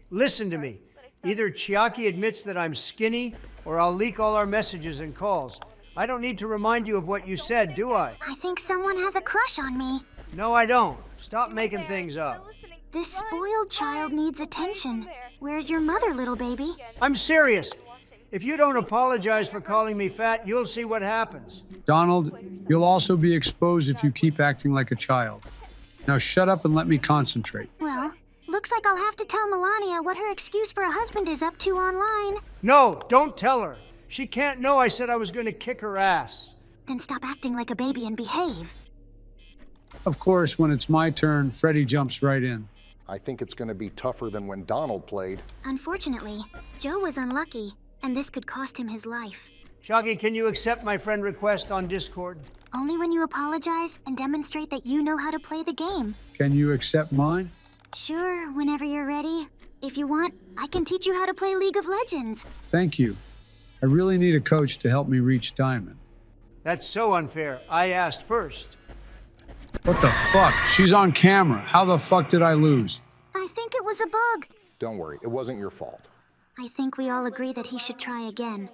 Listen to me. Either Chiaki admits that I'm skinny, or I'll leak all our messages and calls. I don't need to remind you of what you said, do I? I think someone has a crush on me. No, I don't. Stop making things up. This spoiled child needs attention. Where's your mother, little baby? I'm serious. If you don't apologize for calling me fat, you'll see what happens. Donald, you'll also be exposed if you keep acting like a child. Now shut up and let me concentrate. Well, looks like I'll have to tell Melania what her excuse for a husband is up to online. No, don't tell her. She can't know I said I was going to kick her ass. Then stop acting like a baby and behave. Of course, when it's my turn, Freddie jumps right in. I think it's going to be tougher than when Donald played. Unfortunately, Joe was unlucky, and this could cost him his life. Shaggy, can you accept my friend request on Discord? Only when you apologize and demonstrate that you know how to play the game. Can you accept mine? Sure, whenever you're ready. If you want, I can teach you how to play League of Legends. Thank you. I really need a coach to help me reach Diamond. That's so unfair. I asked first. What the fuck? She's on camera. How the fuck did I lose? I think it was a bug. Don't worry, it wasn't your fault. I think we all agree that he should try again.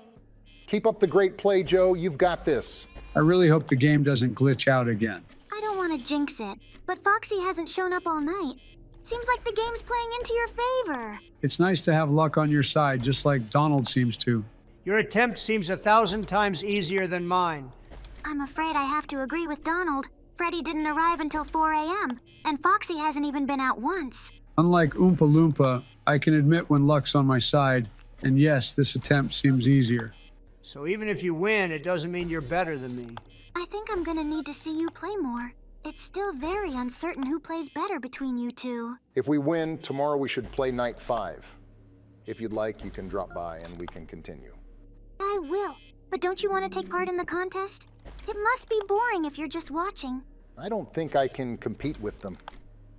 Keep up the great play, Joe. You've got this. I really hope the game doesn't glitch out again. I don't want to jinx it, but Foxy hasn't shown up all night. Seems like the game's playing into your favor. It's nice to have luck on your side, just like Donald seems to. Your attempt seems 1,000 times easier than mine. I'm afraid I have to agree with Donald. Freddy didn't arrive until 4 a.m., and Foxy hasn't even been out once. Unlike Oompa Loompa, I can admit when luck's on my side, and yes, this attempt seems easier. So even if you win, it doesn't mean you're better than me. I think I'm gonna need to see you play more. It's still very uncertain who plays better between you two. If we win, tomorrow we should play night 5. If you'd like, you can drop by and we can continue. I will. But don't you want to take part in the contest? It must be boring if you're just watching. I don't think I can compete with them.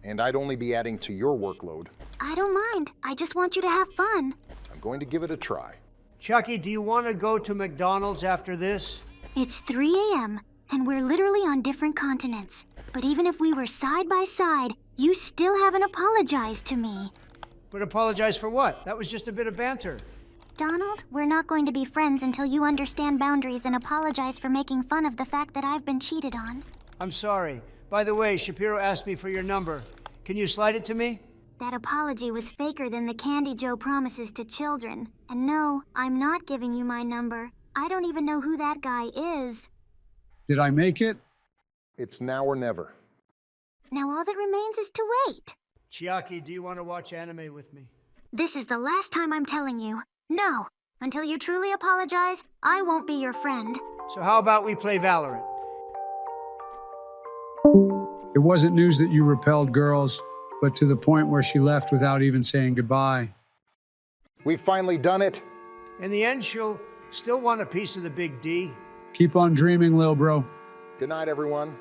And I'd only be adding to your workload. I don't mind. I just want you to have fun. I'm going to give it a try. Chucky, do you want to go to McDonald's after this? It's 3 a.m., and we're literally on different continents. But even if we were side by side, you still haven't apologized to me. But apologize for what? That was just a bit of banter. Donald, we're not going to be friends until you understand boundaries and apologize for making fun of the fact that I've been cheated on. I'm sorry. By the way, Shapiro asked me for your number. Can you slide it to me? That apology was faker than the candy Joe promises to children. And no, I'm not giving you my number. I don't even know who that guy is. Did I make it? It's now or never. Now all that remains is to wait. Chiaki, do you want to watch anime with me? This is the last time I'm telling you. No. Until you truly apologize, I won't be your friend. So how about we play Valorant? It wasn't news that you repelled girls, but to the point where she left without even saying goodbye. We've finally done it. In the end, she'll still want a piece of the big D. Keep on dreaming, lil bro. Good night, everyone.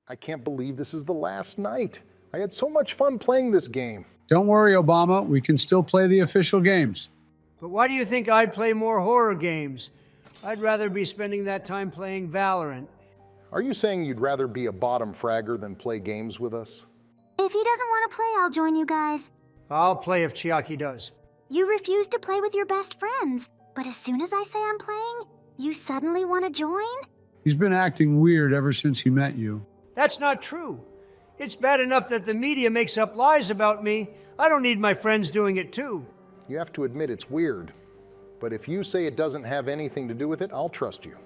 I can't believe this is the last night. I had so much fun playing this game. Don't worry, Obama. We can still play the official games. But why do you think I'd play more horror games? I'd rather be spending that time playing Valorant. Are you saying you'd rather be a bottom fragger than play games with us? If he doesn't want to play, I'll join you guys. I'll play if Chiaki does. You refuse to play with your best friends, but as soon as I say I'm playing, you suddenly want to join? He's been acting weird ever since he met you. That's not true. It's bad enough that the media makes up lies about me. I don't need my friends doing it too. You have to admit it's weird. But if you say it doesn't have anything to do with it, I'll trust you.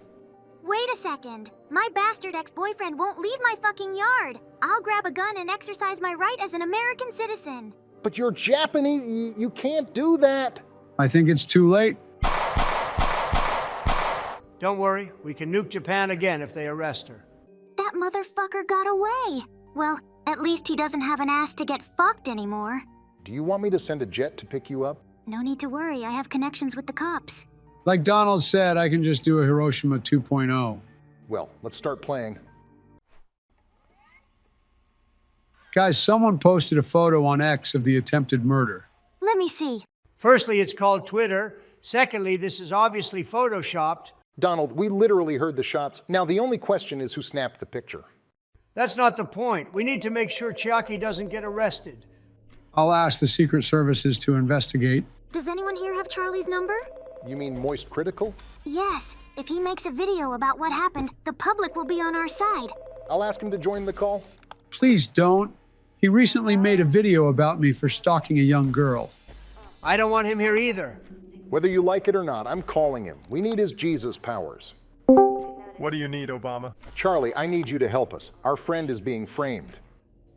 Wait a second. My bastard ex-boyfriend won't leave my fucking yard. I'll grab a gun and exercise my right as an American citizen. But you're Japanese. You can't do that. I think it's too late. Don't worry, we can nuke Japan again if they arrest her. That motherfucker got away. Well, at least he doesn't have an ass to get fucked anymore. Do you want me to send a jet to pick you up? No need to worry, I have connections with the cops. Like Donald said, I can just do a Hiroshima 2.0. Well, let's start playing. Guys, someone posted a photo on X of the attempted murder. Let me see. Firstly, it's called Twitter. Secondly, this is obviously photoshopped. Donald, we literally heard the shots. Now the only question is who snapped the picture. That's not the point. We need to make sure Chiaki doesn't get arrested. I'll ask the Secret Services to investigate. Does anyone here have Charlie's number? You mean Moist Critical? Yes. If he makes a video about what happened, the public will be on our side. I'll ask him to join the call. Please don't. He recently made a video about me for stalking a young girl. I don't want him here either. Whether you like it or not, I'm calling him. We need his Jesus powers. What do you need, Obama? Charlie, I need you to help us. Our friend is being framed.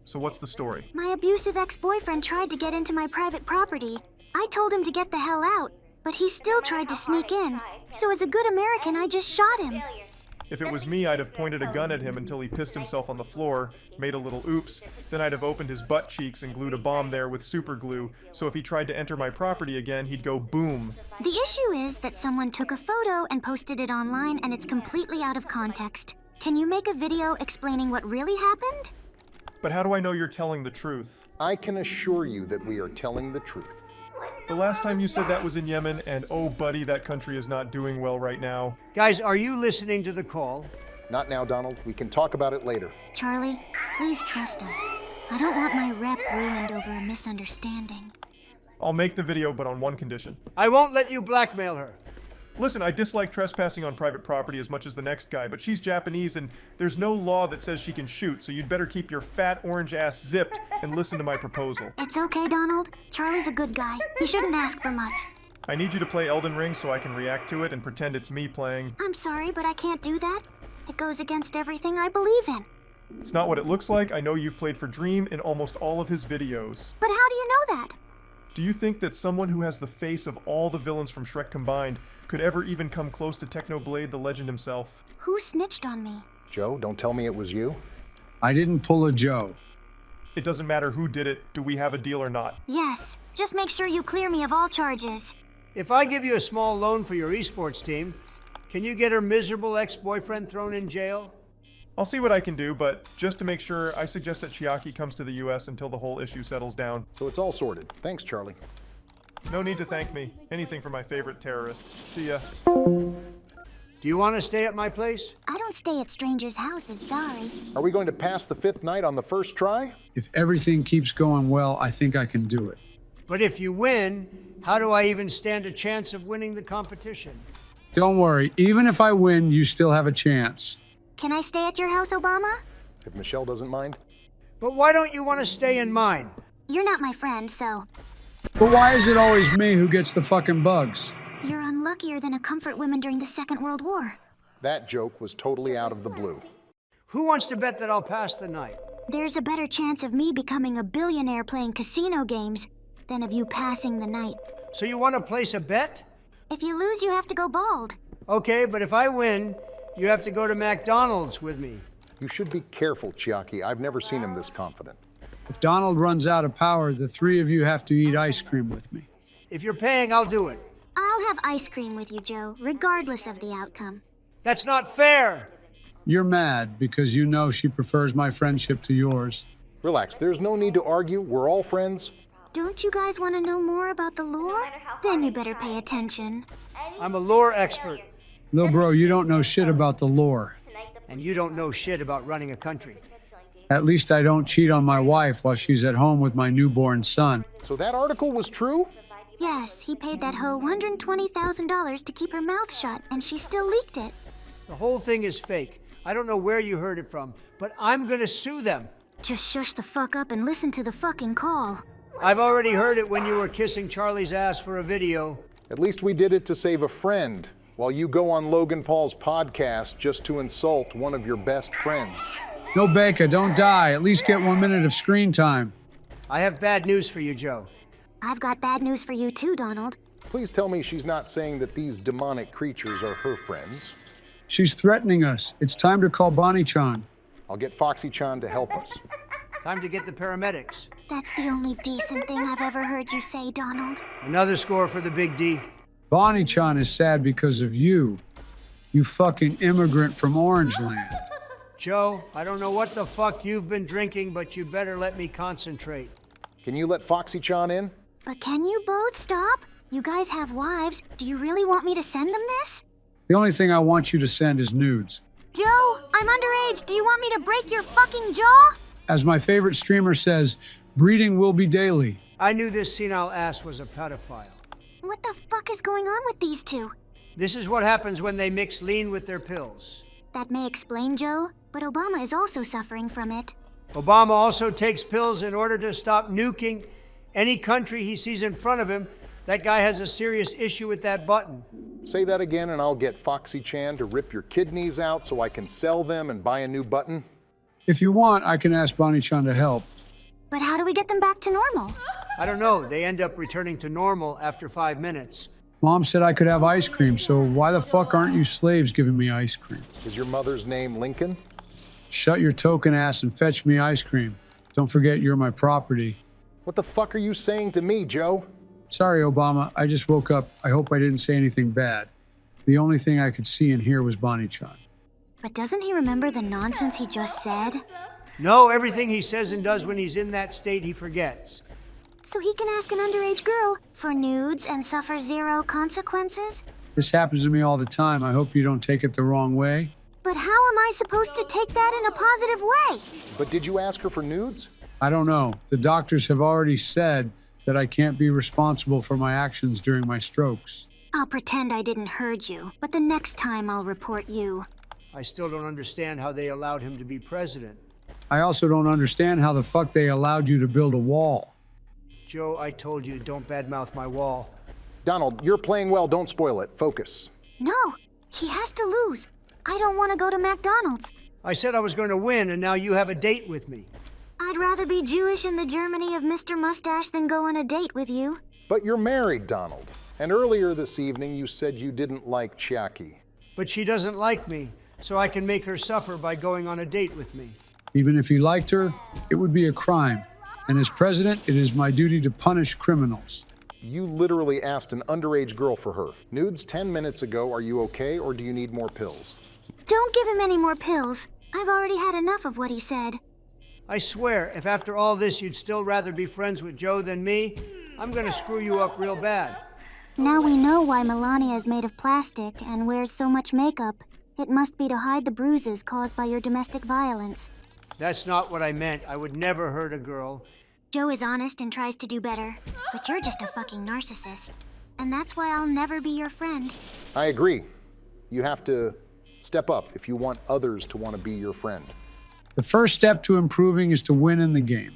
So what's the story? My abusive ex-boyfriend tried to get into my private property. I told him to get the hell out, but he still tried to sneak in. So as a good American, I just shot him. If it was me, I'd have pointed a gun at him until he pissed himself on the floor, made a little oops, then I'd have opened his butt cheeks and glued a bomb there with super glue, so if he tried to enter my property again, he'd go boom. The issue is that someone took a photo and posted it online and it's completely out of context. Can you make a video explaining what really happened? But how do I know you're telling the truth? I can assure you that we are telling the truth. The last time you said that was in Yemen, and oh buddy, that country is not doing well right now. Guys, are you listening to the call? Not now, Donald. We can talk about it later. Charlie, please trust us. I don't want my rep ruined over a misunderstanding. I'll make the video, but on one condition. I won't let you blackmail her. Listen, I dislike trespassing on private property as much as the next guy, but she's Japanese and there's no law that says she can shoot, so you'd better keep your fat orange ass zipped and listen to my proposal. It's okay, Donald. Charlie's a good guy. He shouldn't ask for much. I need you to play Elden Ring so I can react to it and pretend it's me playing. I'm sorry, but I can't do that. It goes against everything I believe in. It's not what it looks like. I know you've played for Dream in almost all of his videos. But how do you know that? Do you think that someone who has the face of all the villains from Shrek combined could ever even come close to Technoblade the Legend himself? Who snitched on me? Joe, don't tell me it was you. I didn't pull a Joe. It doesn't matter who did it. Do we have a deal or not? Yes. Just make sure you clear me of all charges. If I give you a small loan for your esports team, can you get her miserable ex-boyfriend thrown in jail? I'll see what I can do, but just to make sure, I suggest that Chiaki comes to the US until the whole issue settles down. So it's all sorted. Thanks, Charlie. No need to thank me. Anything for my favorite terrorist. See ya. Do you want to stay at my place? I don't stay at strangers' houses, sorry. Are we going to pass the 5th night on the first try? If everything keeps going well, I think I can do it. But if you win, how do I even stand a chance of winning the competition? Don't worry, even if I win, you still have a chance. Can I stay at your house, Obama? If Michelle doesn't mind. But why don't you want to stay in mine? You're not my friend, so But why is it always me who gets the fucking bugs? you're unluckier than a comfort women during the Second World War. That joke was totally out of the blue. Who wants to bet that I'll pass the night? There's a better chance of me becoming a billionaire playing casino games than of you passing the night. So you want to place a bet? If you lose, you have to go bald. Okay, but if I win, you have to go to McDonald's with me. You should be careful, Chiaki. I've never seen him this confident. If Donald runs out of power, the three of you have to eat ice cream with me. If you're paying, I'll do it. I'll have ice cream with you, Joe, regardless of the outcome. That's not fair. You're mad because you know she prefers my friendship to yours. Relax, there's no need to argue. We're all friends. Don't you guys want to know more about the lore? Then you better pay attention. I'm a lore expert, Lil bro, you don't know shit about the lore. and you don't know shit about running a country. At least I don't cheat on my wife while she's at home with my newborn son. So that article was true? Yes, he paid that hoe $120,000 to keep her mouth shut, and she still leaked it. The whole thing is fake. I don't know where you heard it from, but I'm gonna sue them. Just shush the fuck up and listen to the fucking call. I've already heard it when you were kissing Charlie's ass for a video. At least we did it to save a friend, while you go on Logan Paul's podcast just to insult one of your best friends. No, Baker, don't die. At least get 1 minute of screen time. I have bad news for you, Joe. I've got bad news for you too, Donald. Please tell me she's not saying that these demonic creatures are her friends. She's threatening us. It's time to call Bonnie-chan. I'll get Foxy-chan to help us. Time to get the paramedics. That's the only decent thing I've ever heard you say, Donald. Another score for the Big D. Bonnie-chan is sad because of you. You fucking immigrant from Orange Land. Joe, I don't know what the fuck you've been drinking, but you better let me concentrate. Can you let Foxy-chan in? But can you both stop? You guys have wives. Do you really want me to send them this? The only thing I want you to send is nudes. Joe, I'm underage. Do you want me to break your fucking jaw? As my favorite streamer says, breeding will be daily. I knew this senile ass was a pedophile. What the fuck is going on with these two? This is what happens when they mix lean with their pills. That may explain, Joe, but Obama is also suffering from it. Obama also takes pills in order to stop nuking any country he sees in front of him. That guy has a serious issue with that button. Say that again and I'll get Foxy-chan to rip your kidneys out so I can sell them and buy a new button. If you want, I can ask Bonnie-chan to help. But how do we get them back to normal? I don't know. They end up returning to normal after 5 minutes. Mom said I could have ice cream, so why the fuck aren't you slaves giving me ice cream? Is your mother's name Lincoln? Shut your token ass and fetch me ice cream. Don't forget you're my property. What the fuck are you saying to me, Joe? Sorry, Obama. I just woke up. I hope I didn't say anything bad. The only thing I could see and hear was Bonnie-chan. But doesn't he remember the nonsense he just said? No, everything he says and does when he's in that state, he forgets. So he can ask an underage girl for nudes and suffer 0 consequences? This happens to me all the time. I hope you don't take it the wrong way. But how am I supposed to take that in a positive way? But did you ask her for nudes? I don't know. The doctors have already said that I can't be responsible for my actions during my strokes. I'll pretend I didn't hurt you, but the next time I'll report you. I still don't understand how they allowed him to be president. I also don't understand how the fuck they allowed you to build a wall. Joe, I told you, don't badmouth my wall. Donald, you're playing well. Don't spoil it. Focus. No, he has to lose. I don't want to go to McDonald's. I said I was going to win, and now you have a date with me. I'd rather be Jewish in the Germany of Mr. Mustache than go on a date with you. But you're married, Donald. And earlier this evening, you said you didn't like Chiaki. But she doesn't like me, so I can make her suffer by going on a date with me. Even if you liked her, it would be a crime. And as president, it is my duty to punish criminals. You literally asked an underage girl for her. Nudes 10 minutes ago. Are you okay, or do you need more pills? Don't give him any more pills. I've already had enough of what he said. I swear, if after all this you'd still rather be friends with Joe than me, I'm gonna screw you up real bad. Now we know why Melania is made of plastic and wears so much makeup. It must be to hide the bruises caused by your domestic violence. That's not what I meant. I would never hurt a girl. Joe is honest and tries to do better, but you're just a fucking narcissist. And that's why I'll never be your friend. I agree. You have to step up if you want others to want to be your friend. The first step to improving is to win in the game.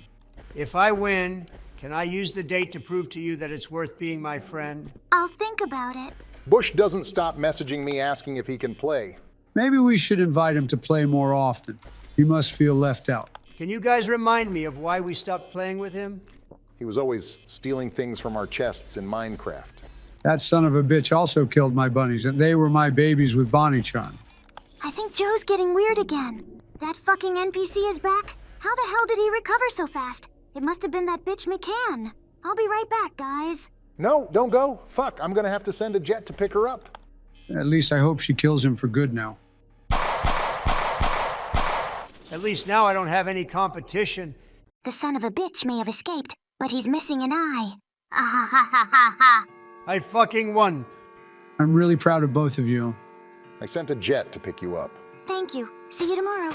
If I win, can I use the date to prove to you that it's worth being my friend? I'll think about it. Bush doesn't stop messaging me asking if he can play. Maybe we should invite him to play more often. He must feel left out. Can you guys remind me of why we stopped playing with him? He was always stealing things from our chests in Minecraft. That son of a bitch also killed my bunnies, and they were my babies with Bonnie-chan. I think Joe's getting weird again. That fucking NPC is back? How the hell did he recover so fast? It must have been that bitch McCann. I'll be right back, guys. No, don't go. Fuck, I'm gonna have to send a jet to pick her up. At least I hope she kills him for good now. At least now I don't have any competition. The son of a bitch may have escaped, but he's missing an eye. Ah ha ha ha ha ha. I fucking won. I'm really proud of both of you. I sent a jet to pick you up. Thank you. See you tomorrow.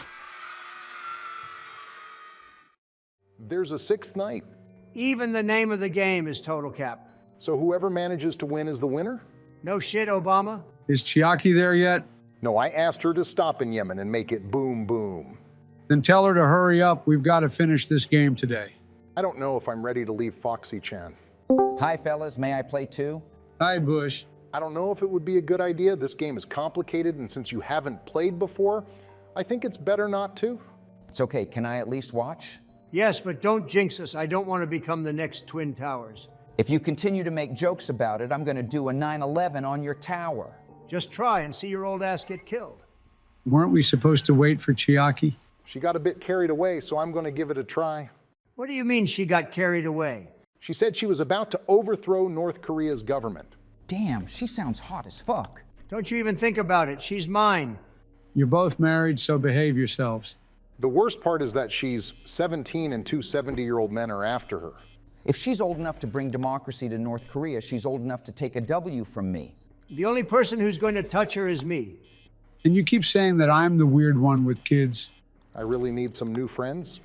There's a sixth night. Even the name of the game is Total Cap. So whoever manages to win is the winner? No shit, Obama. Is Chiaki there yet? No, I asked her to stop in Yemen and make it boom boom. Then tell her to hurry up. We've got to finish this game today. I don't know if I'm ready to leave Foxy-chan. Hi, fellas. May I play too? Hi, Bush. I don't know if it would be a good idea. This game is complicated, and since you haven't played before, I think it's better not to. It's okay. Can I at least watch? Yes, but don't jinx us. I don't want to become the next Twin Towers. If you continue to make jokes about it, I'm going to do a 9/11 on your tower. Just try and see your old ass get killed. Weren't we supposed to wait for Chiaki? She got a bit carried away, so I'm going to give it a try. What do you mean she got carried away? She said she was about to overthrow North Korea's government. Damn, she sounds hot as fuck. Don't you even think about it. She's mine. You're both married, so behave yourselves. The worst part is that she's 17 and two 70-year-old men are after her. If she's old enough to bring democracy to North Korea, she's old enough to take a W from me. The only person who's going to touch her is me. And you keep saying that I'm the weird one with kids. I really need some new friends.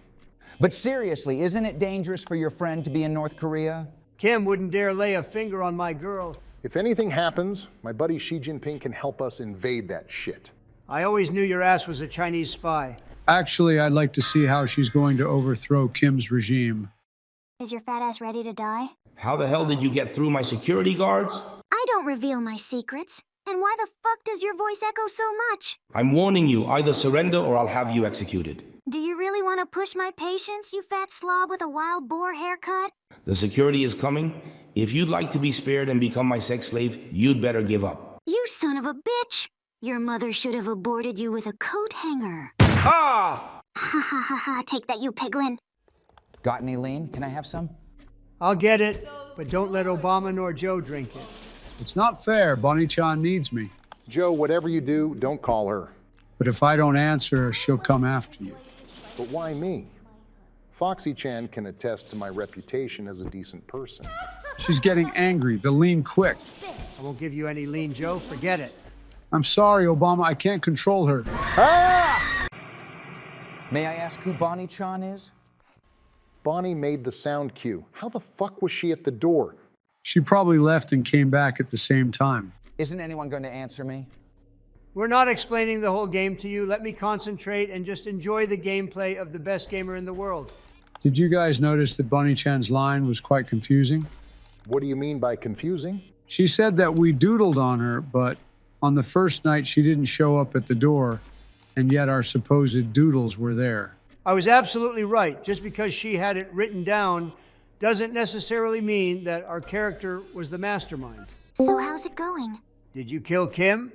But seriously, isn't it dangerous for your friend to be in North Korea? Kim wouldn't dare lay a finger on my girl. If anything happens, my buddy Xi Jinping can help us invade that shit. I always knew your ass was a Chinese spy. Actually, I'd like to see how she's going to overthrow Kim's regime. Is your fat ass ready to die? How the hell did you get through my security guards? I don't reveal my secrets. And why the fuck does your voice echo so much? I'm warning you, either surrender or I'll have you executed. Do you really want to push my patience, you fat slob with a wild boar haircut? The security is coming. If you'd like to be spared and become my sex slave, you'd better give up. You son of a bitch! Your mother should have aborted you with a coat hanger. Ah! Ha ha ha ha, take that, you piglin. Got any lean? Can I have some? I'll get it, but don't let Obama nor Joe drink it. It's not fair. Bonnie-chan needs me. Joe, whatever you do, don't call her. But if I don't answer, she'll come after you. But why me? Foxy-chan can attest to my reputation as a decent person. She's getting angry. The lean quick. I won't give you any lean, Joe. Forget it. I'm sorry, Obama. I can't control her. Ah! May I ask who Bonnie-chan is? Bonnie made the sound cue. How the fuck was she at the door? She probably left and came back at the same time. Isn't anyone going to answer me? We're not explaining the whole game to you. Let me concentrate and just enjoy the gameplay of the best gamer in the world. Did you guys notice that Bunny Chan's line was quite confusing? What do you mean by confusing? She said that we doodled on her, but on the first night she didn't show up at the door, and yet our supposed doodles were there. I was absolutely right. Just because she had it written down doesn't necessarily mean that our character was the mastermind. So how's it going? Did you kill Kim?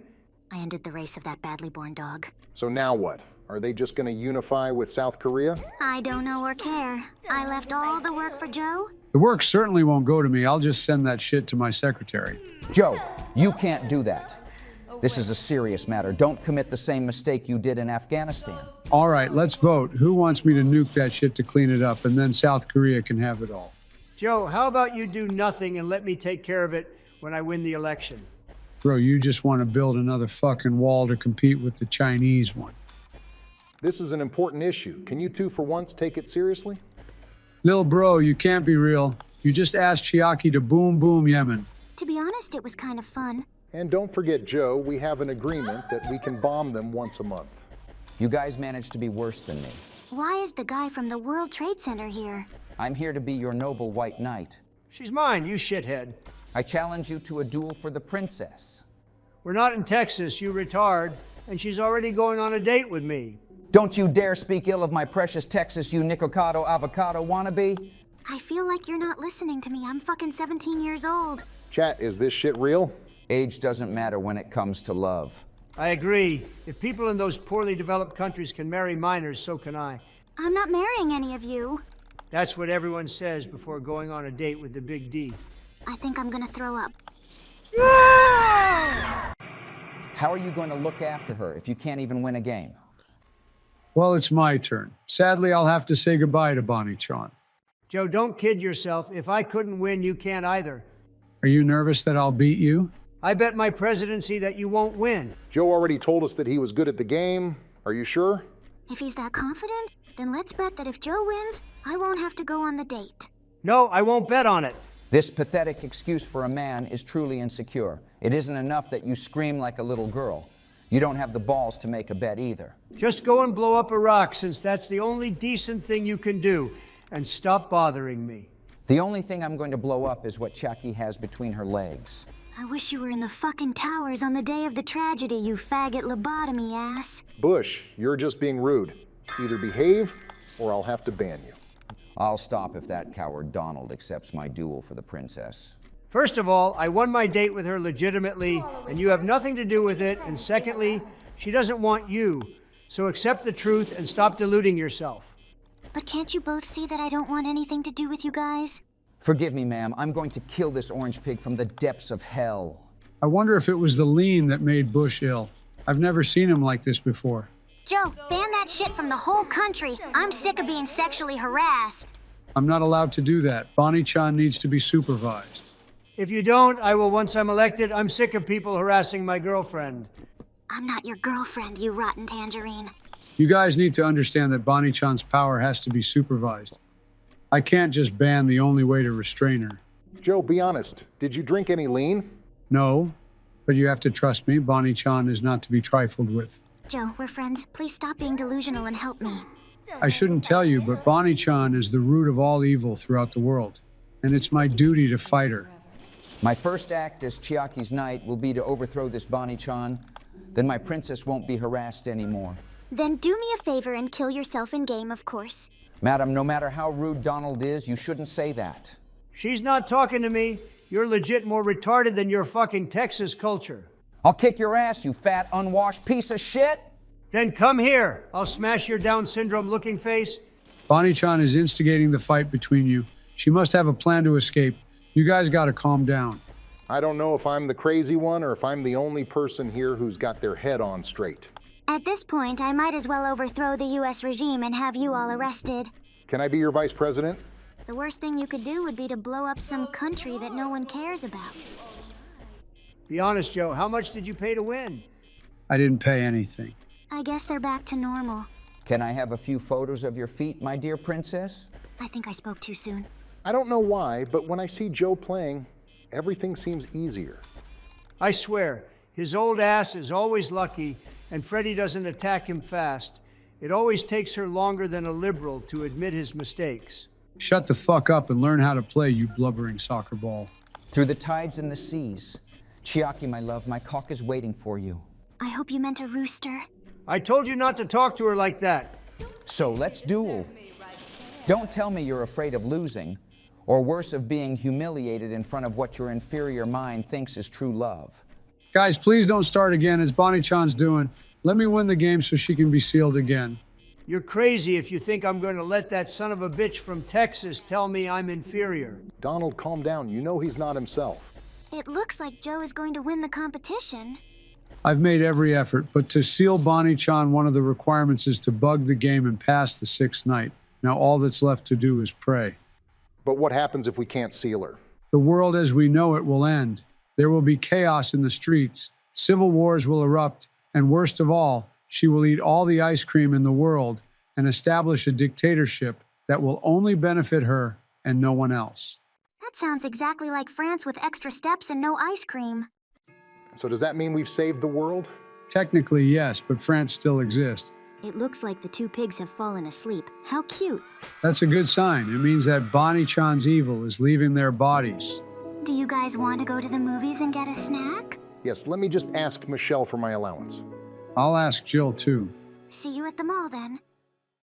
I ended the race of that badly born dog. So now what? Are they just going to unify with South Korea? I don't know or care. I left all the work for Joe. The work certainly won't go to me. I'll just send that shit to my secretary. Joe, you can't do that. This is a serious matter. Don't commit the same mistake you did in Afghanistan. All right, let's vote. Who wants me to nuke that shit to clean it up, and then South Korea can have it all? Joe, how about you do nothing and let me take care of it when I win the election? Bro, you just want to build another fucking wall to compete with the Chinese one. This is an important issue. Can you two for once take it seriously? Lil bro, you can't be real. You just asked Chiaki to boom boom Yemen. To be honest, it was kind of fun. And don't forget, Joe, we have an agreement that we can bomb them once a month. You guys managed to be worse than me. Why is the guy from the World Trade Center here? I'm here to be your noble white knight. She's mine, you shithead. I challenge you to a duel for the princess. We're not in Texas, you retard, and she's already going on a date with me. Don't you dare speak ill of my precious Texas, you Nicocado avocado wannabe. I feel like you're not listening to me. I'm fucking 17 years old. Chat, is this shit real? Age doesn't matter when it comes to love. I agree. If people in those poorly developed countries can marry minors, so can I. I'm not marrying any of you. That's what everyone says before going on a date with the big D. I think I'm gonna throw up. How are you going to look after her if you can't even win a game? Well, it's my turn. Sadly, I'll have to say goodbye to Bonnie Chan. Joe, don't kid yourself. If I couldn't win, you can't either. Are you nervous that I'll beat you? I bet my presidency that you won't win. Joe already told us that he was good at the game. Are you sure? If he's that confident, then let's bet that if Joe wins, I won't have to go on the date. No, I won't bet on it. This pathetic excuse for a man is truly insecure. It isn't enough that you scream like a little girl. You don't have the balls to make a bet either. Just go and blow up Iraq, since that's the only decent thing you can do, and stop bothering me. The only thing I'm going to blow up is what Chucky has between her legs. I wish you were in the fucking towers on the day of the tragedy, you faggot lobotomy ass. Bush, you're just being rude. Either behave, or I'll have to ban you. I'll stop if that coward Donald accepts my duel for the princess. First of all, I won my date with her legitimately, and you have nothing to do with it. And secondly, she doesn't want you. So accept the truth and stop deluding yourself. But can't you both see that I don't want anything to do with you guys? Forgive me, ma'am. I'm going to kill this orange pig from the depths of hell. I wonder if it was the lean that made Bush ill. I've never seen him like this before. Joe, ban that shit from the whole country. I'm sick of being sexually harassed. I'm not allowed to do that. Bonnie Chan needs to be supervised. If you don't, I will once I'm elected. I'm sick of people harassing my girlfriend. I'm not your girlfriend, you rotten tangerine. You guys need to understand that Bonnie Chan's power has to be supervised. I can't just ban the only way to restrain her. Joe, be honest. Did you drink any lean? No, but you have to trust me. Bonnie Chan is not to be trifled with. Joe, we're friends. Please stop being delusional and help me. I shouldn't tell you, but Bonnie Chan is the root of all evil throughout the world, and it's my duty to fight her. My first act as Chiaki's knight will be to overthrow this Bonnie Chan. Then my princess won't be harassed anymore. Then do me a favor and kill yourself in game, of course. Madam, no matter how rude Donald is, you shouldn't say that. She's not talking to me. You're legit more retarded than your fucking Texas culture. I'll kick your ass, you fat, unwashed piece of shit! Then come here. I'll smash your Down syndrome looking face. Bonnie Chan is instigating the fight between you. She must have a plan to escape. You guys gotta calm down. I don't know if I'm the crazy one or if I'm the only person here who's got their head on straight. At this point, I might as well overthrow the U.S. regime and have you all arrested. Can I be your vice president? The worst thing you could do would be to blow up some country that no one cares about. Be honest, Joe. How much did you pay to win? I didn't pay anything. I guess they're back to normal. Can I have a few photos of your feet, my dear princess? I think I spoke too soon. I don't know why, but when I see Joe playing, Everything seems easier. I swear, his old ass is always lucky, and Freddie doesn't attack him fast. It always takes her longer than a liberal to admit his mistakes. Shut the fuck up and learn how to play, you blubbering soccer ball. Through the tides and the seas. Chiaki, my love, my cock is waiting for you. I hope you meant a rooster. I told you not to talk to her like that. So let's duel. Don't tell me you're afraid of losing, or worse, of being humiliated in front of what your inferior mind thinks is true love. Guys, please don't start again, as Bonnie-chan's doing. Let me win the game so she can be sealed again. You're crazy if you think I'm going to let that son of a bitch from Texas tell me I'm inferior. Donald, calm down. You know he's not himself. It looks like Joe is going to win the competition. I've made every effort, but to seal Bonnie-chan, one of the requirements is to bug the game and pass the 6th night. Now all that's left to do is pray. But what happens if we can't seal her? The world as we know it will end. There will be chaos in the streets. Civil wars will erupt. And worst of all, she will eat all the ice cream in the world and establish a dictatorship that will only benefit her and no one else. That sounds exactly like France with extra steps and no ice cream. So does that mean we've saved the world? Technically, yes, but France still exists. It looks like the two pigs have fallen asleep. How cute. That's a good sign. It means that Bonnie-chan's evil is leaving their bodies. Do you guys want to go to the movies and get a snack? Yes, let me just ask Michelle for my allowance. I'll ask Jill, too. See you at the mall then.